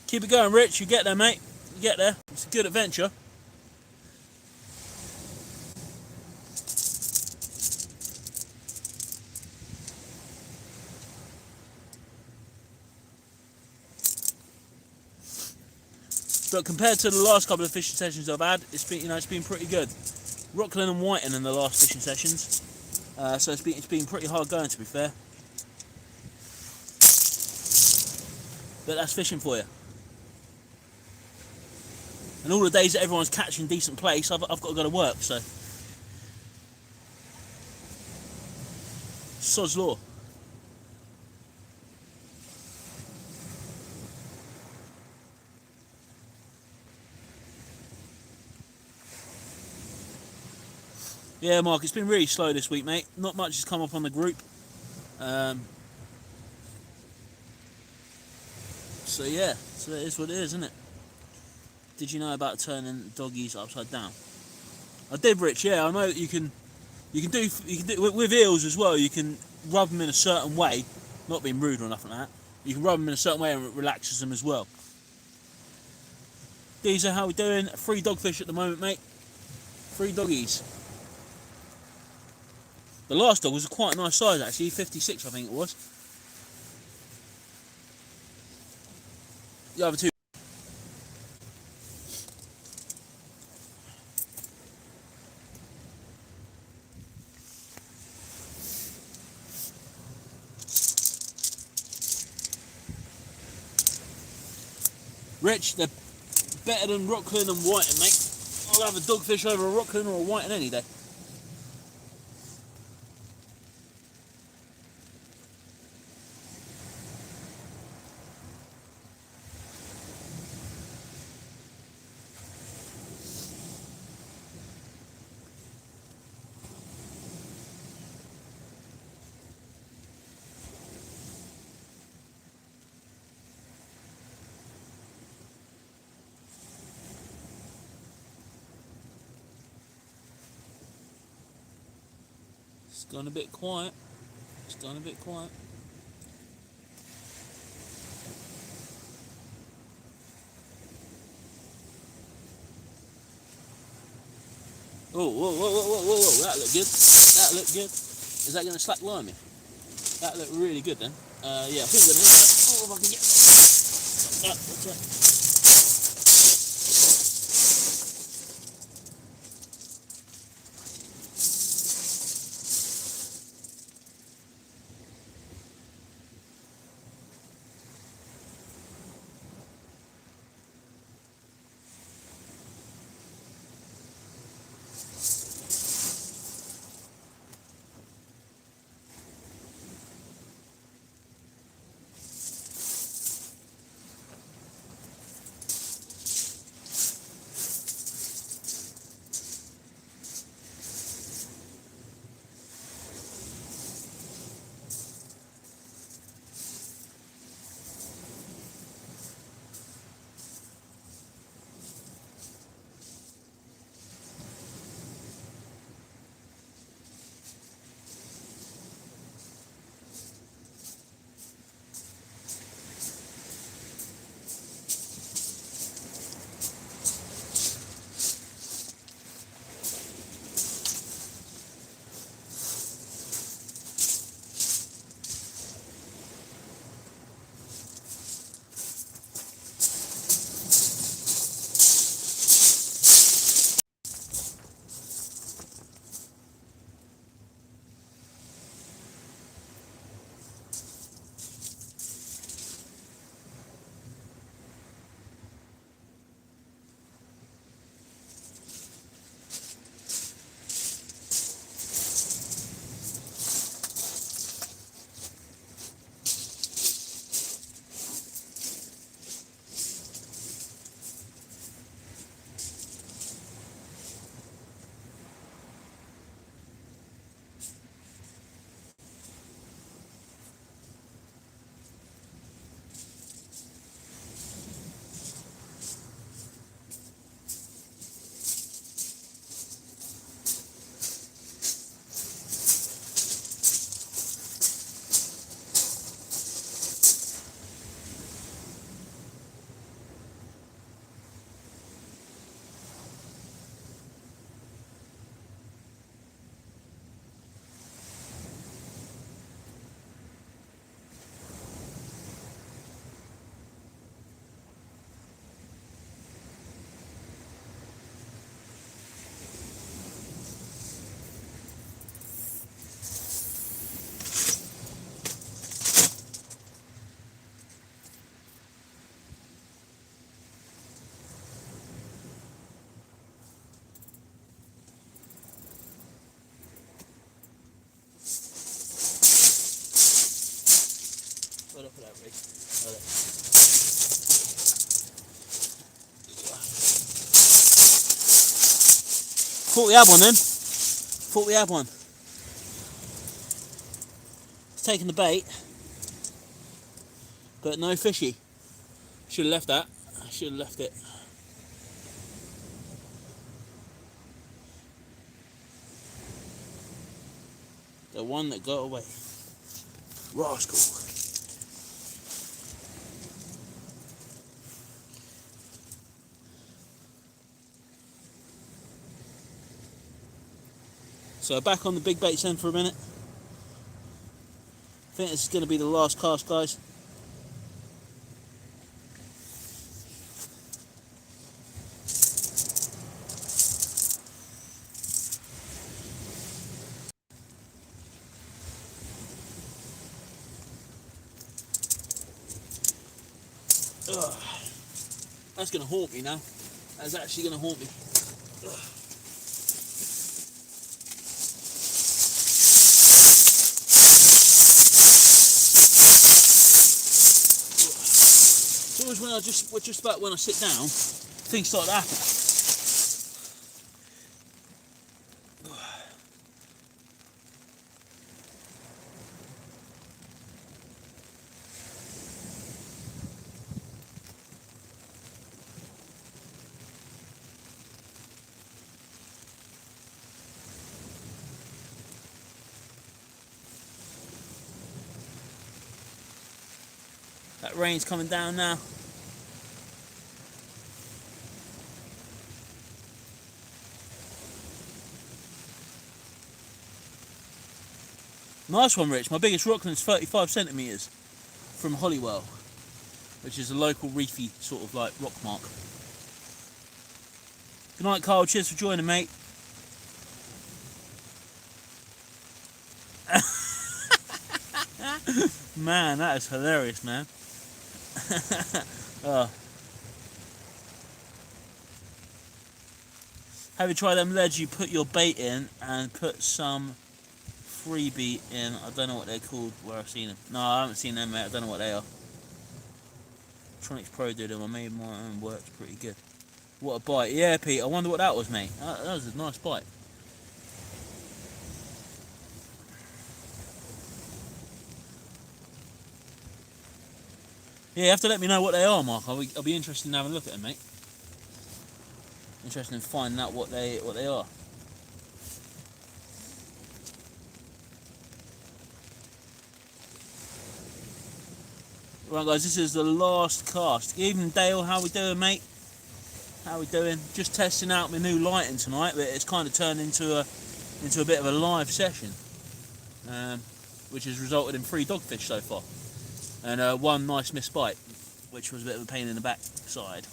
A: Keep it going, Rich. You get there, mate. You get there. It's a good adventure. But compared to the last couple of fishing sessions I've had, it's been pretty good. rockling and whiting in the last fishing sessions, so it's been pretty hard going, to be fair. But that's fishing for you. And all the days that everyone's catching decent place, I've got to go to work, so sod's law. Yeah, Mark, it's been really slow this week, mate. Not much has come up on the group. So yeah, so it is what it is, isn't it? Did you know about turning doggies upside down? I did, Rich. Yeah, I know that you can do with eels as well. You can rub them in a certain way, not being rude or nothing like that. You can rub them in a certain way and it relaxes them as well. Geezer, how we doing? 3 dogfish at the moment, mate. 3 doggies. The last dog was quite a nice size actually, 56 I think it was. The other 2. Rich, they're better than rockling and whiting, mate. I'll have a dogfish over a rockling or a whiting any day. It's gone a bit quiet. It's gone a bit quiet. Oh, whoa, whoa, whoa, whoa, whoa, whoa, that looked good. That looked good. Is that going to slack line me? That looked really good then. Yeah, I think I'm going to oh, if I can get that. What's that? Thought we had one then. Thought we had one. It's taking the bait, but no fishy. Should have left that. I should have left it. The one that got away. Rascal. So back on the big baits then for a minute. I think this is going to be the last cast, guys. Ugh. That's going to haunt me now. That's actually going to haunt me. Ugh. It's always when just about when I sit down, things start to happen. That rain's coming down now. Nice one, Rich. My biggest rockland's 35 centimetres from Hollywell, which is a local reefy sort of like rock mark. Good night, Carl. Cheers for joining, mate. Man, that is hilarious, man. Oh. Have you tried them leads you put your bait in and put some freebie in? I don't know what they're called, where I've seen them. No, I haven't seen them, mate. I don't know what they are. Tronics Pro did them. I made my own, worked pretty good. What a bite. Yeah, Pete, I wonder what that was, mate. That was a nice bite. Yeah, you have to let me know what they are, Mark. I'll be interested in having a look at them, mate. Interested in finding out what they are. Right, guys, this is the last cast. Good evening, Dale. How we doing, mate? How we doing? Just testing out my new lighting tonight, but it's kind of turned into a bit of a live session, which has resulted in 3 dogfish so far, and 1 nice missed bite, which was a bit of a pain in the backside.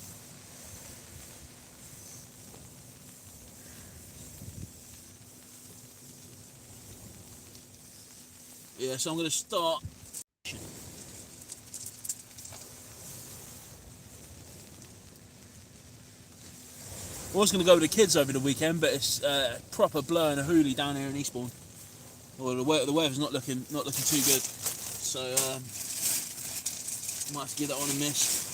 A: Yeah, so I'm going to start. I was going to go with the kids over the weekend, but it's proper blowing a hoolie down here in Eastbourne. Well, the weather's not looking too good, so might have to give that one a miss.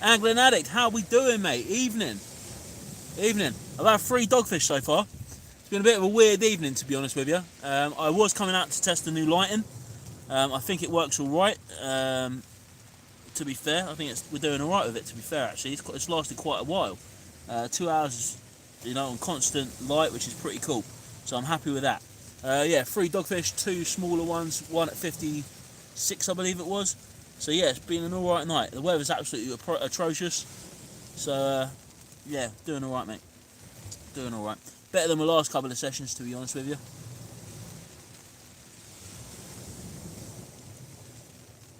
A: Angling Addict, how we doing, mate? Evening. I've had 3 dogfish so far. It's been a bit of a weird evening, to be honest with you. I was coming out to test the new lighting. I think it works all right. To be fair, I think we're doing all right with it. To be fair, actually, it's lasted quite a while. 2 hours, on constant light, which is pretty cool. So I'm happy with that. Yeah, 3 dogfish, 2 smaller ones, 1 at 56, I believe it was. So yeah, it's been an alright night. The weather's absolutely atrocious. So yeah, doing alright, mate. Doing alright. Better than my last couple of sessions, to be honest with you.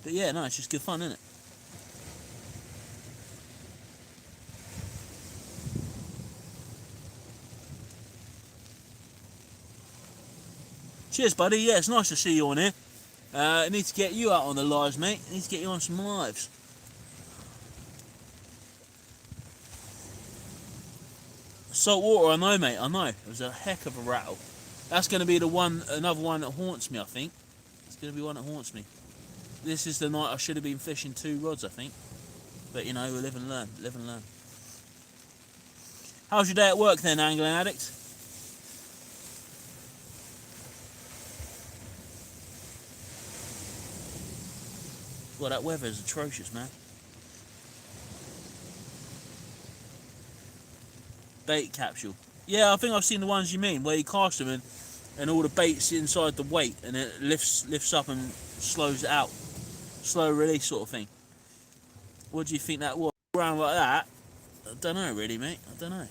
A: But yeah, no, it's just good fun, isn't it? Cheers, buddy. Yeah, it's nice to see you on here. I need to get you out on the lives, mate. I need to get you on some lives. Salt water, I know, mate. I know. It was a heck of a rattle. That's going to be another one that haunts me, I think. It's going to be one that haunts me. This is the night I should have been fishing 2 rods, I think. But, you know, we'll live and learn. Live and learn. How's your day at work then, Angling Addict? Well, that weather is atrocious, man. Bait capsule. Yeah, I think I've seen the ones you mean, where you cast them and all the bait's inside the weight and it lifts up and slows it out. Slow release sort of thing. What do you think that was? Around like that? I don't know really, mate. I don't know.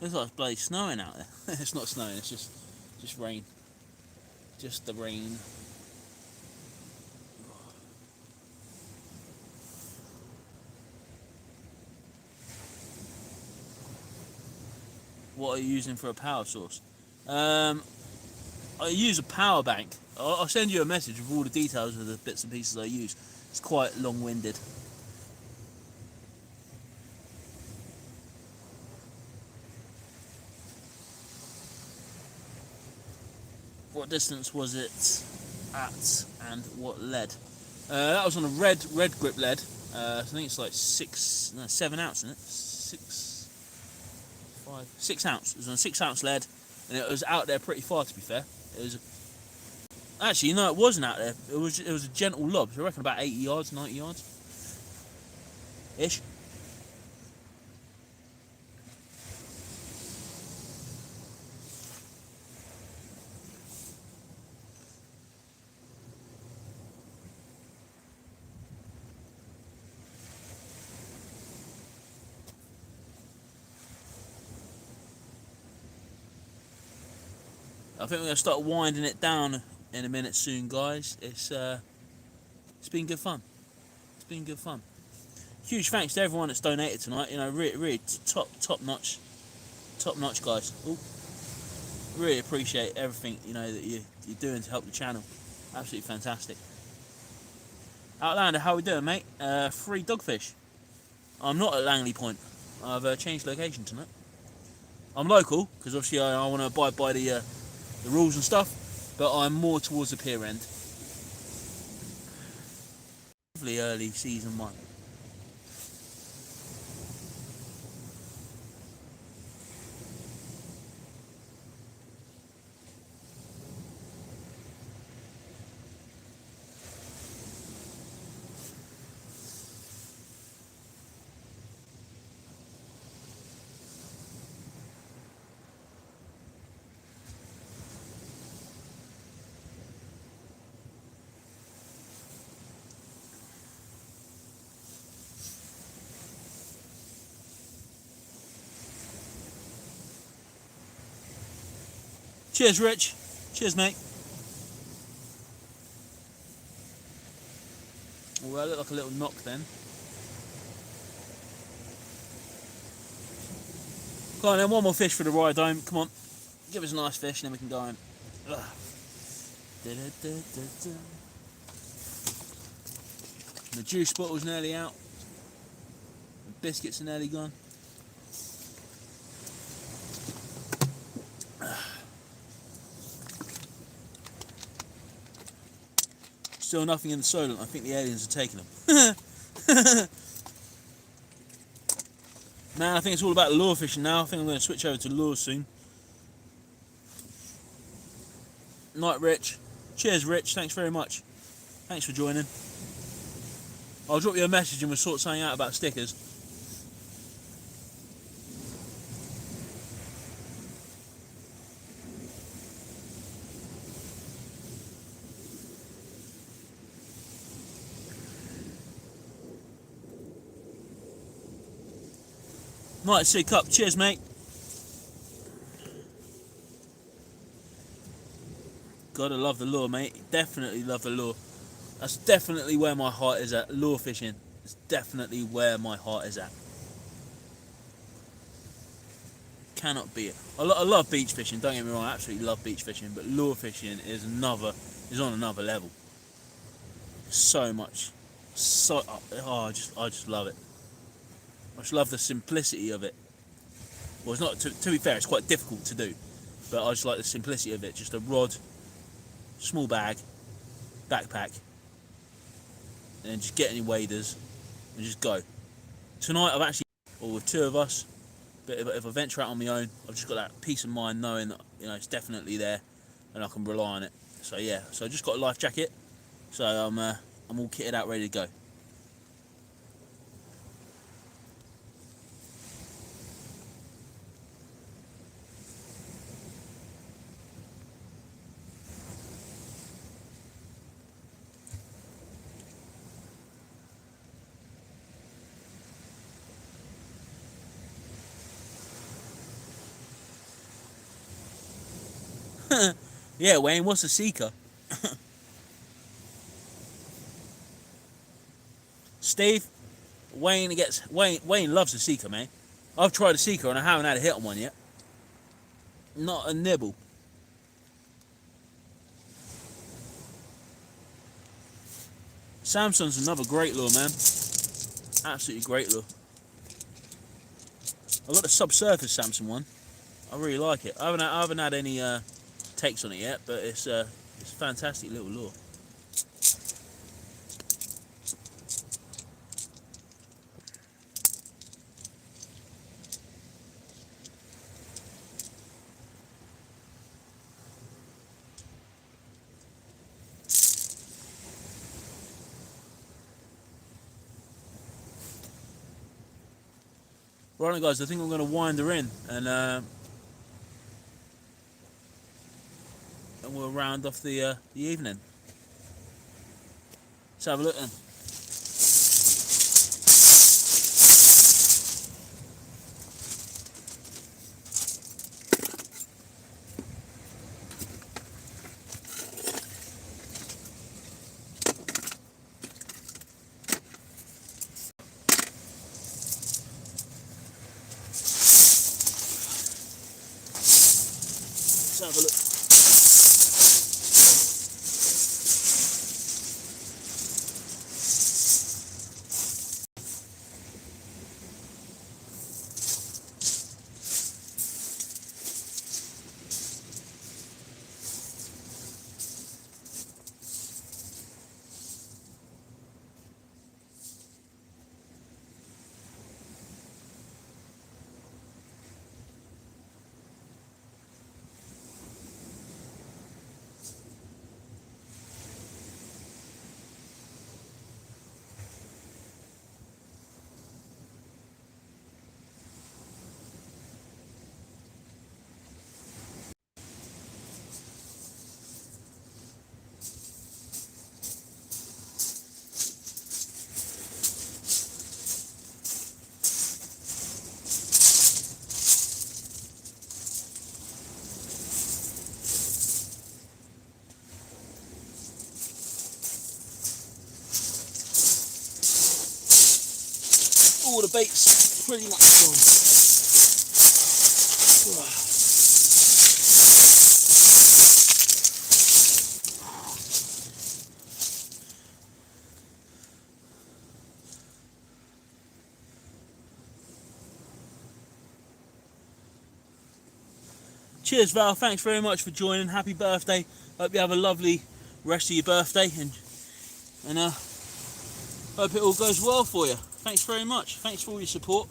A: Looks like it's bloody snowing out there. It's not snowing, it's just rain. Just the rain. What are you using for a power source? I use a power bank. I'll send you a message with all the details of the bits and pieces I use. It's quite long-winded. What distance was it at and what lead? That was on a red grip lead. I think it's like 7 ounce, isn't it? 6 ounce. It was on a 6 ounce lead, and it was out there pretty far. To be fair, it was actually no, it wasn't out there. It was a gentle lob. So I reckon about 80 yards, 90 yards, ish. I think we're going to start winding it down in a minute soon, guys. It's been good fun. It's been good fun. Huge thanks to everyone that's donated tonight. You know, really top notch guys. Ooh. Really appreciate everything that you're doing to help the channel. Absolutely fantastic. Outlander, how we doing, mate? 3 dogfish. I'm not at Langley Point. I've changed location tonight. I'm local because obviously I want to abide by the rules and stuff, but I'm more towards the pier end. Lovely early season 1. Cheers, Rich. Cheers, mate. Well, that looked like a little knock then. Come on then, one more fish for the ride home. Come on. Give us a nice fish and then we can go home. The juice bottle's nearly out. The biscuits are nearly gone. Still nothing in the Solent. I think the aliens are taking them. Man, I think it's all about lure fishing now. I think I'm going to switch over to lure soon. Night, Rich. Cheers, Rich. Thanks very much. Thanks for joining. I'll drop you a message and we'll sort something out about stickers. Night Sea Cup. Cheers, mate. Gotta love the lure, mate. Definitely love the lure. That's definitely where my heart is at. Lure fishing. It's definitely where my heart is at. Cannot beat it. I love beach fishing. Don't get me wrong. I absolutely love beach fishing, but lure fishing is on another level. So much. I just love it. I just love the simplicity of it. Well, it's not. To be fair, it's quite difficult to do, but I just like the simplicity of it. Just a rod, small bag, backpack, and then just get any waders and just go. Tonight I've actually, or with two of us, but if I venture out on my own, I've just got that peace of mind knowing that it's definitely there and I can rely on it. So yeah, so I just got a life jacket, so I'm all kitted out, ready to go. Yeah, Wayne, what's a seeker? Steve, Wayne loves a seeker, man. I've tried a seeker and I haven't had a hit on one yet. Not a nibble. Samsung's another great lure, man. Absolutely great lure. I've got the subsurface Samsung one. I really like it. I haven't had any takes on it yet, but it's a fantastic little lure. Right, guys, I think I'm going to wind her in and we'll round off the evening. Let's have a look then. Let's have a look. All the bait's pretty much gone. Cheers, Val. Thanks very much for joining. Happy birthday. Hope you have a lovely rest of your birthday and hope it all goes well for you. Thanks very much. Thanks for all your support.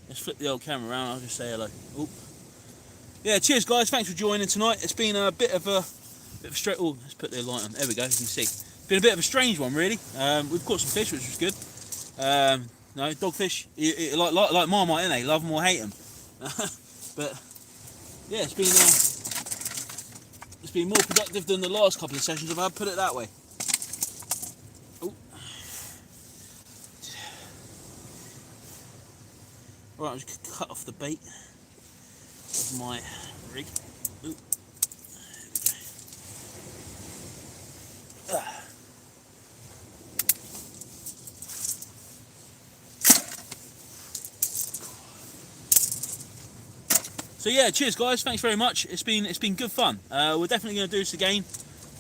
A: Let's flip the old camera around. I'll just say hello. Oop. Yeah, cheers, guys. Thanks for joining tonight. It's been a bit of a straight. Oh, let's put the light on. There we go. You can see. It's been a bit of a strange one, really. We've caught some fish, which was good. No, dogfish, like Marmite, innit? Love them or hate them. But yeah, it's been more productive than the last couple of sessions I've had. Put it that way. Oh. Right, I'm just gonna cut off the bait of my rig. Ooh. So yeah, cheers guys, thanks very much. It's been good fun. We're definitely going to do this again.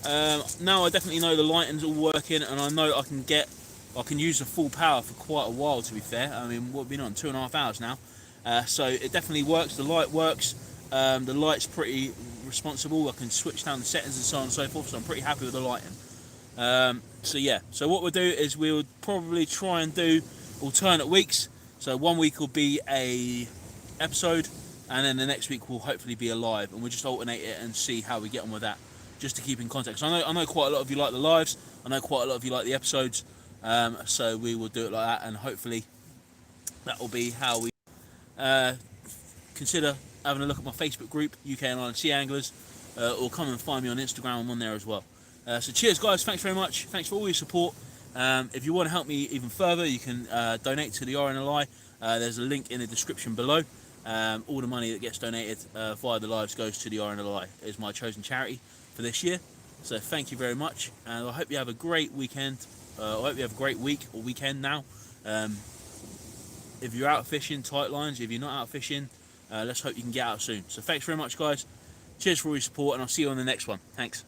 A: Now I definitely know the lighting's all working, and I know I can use the full power for quite a while. To be fair, I mean we've been on 2.5 hours now, so it definitely works. The light works. The light's pretty responsible. I can switch down the settings and so on and so forth. So I'm pretty happy with the lighting. So yeah, so what we'll do is we'll probably try and do alternate weeks. So one week will be a episode, and then the next week will hopefully be a live, and we'll just alternate it and see how we get on with that, just to keep in contact. So I know quite a lot of you like the lives, I know quite a lot of you like the episodes, so we will do it like that, and hopefully that will be how we consider having a look at my Facebook group, UK and Ireland Sea Anglers, or come and find me on Instagram. I'm on there as well. So cheers guys, thanks very much, thanks for all your support. If you want to help me even further, you can donate to the RNLI. There's a link in the description below. All the money that gets donated via the lives goes to the RNLI. It is my chosen charity for this year. So thank you very much, and I hope you have a great weekend. I hope you have a great week or weekend now. If you're out fishing, tight lines. If you're not out fishing, let's hope you can get out soon. So thanks very much guys. Cheers for all your support, and I'll see you on the next one. Thanks.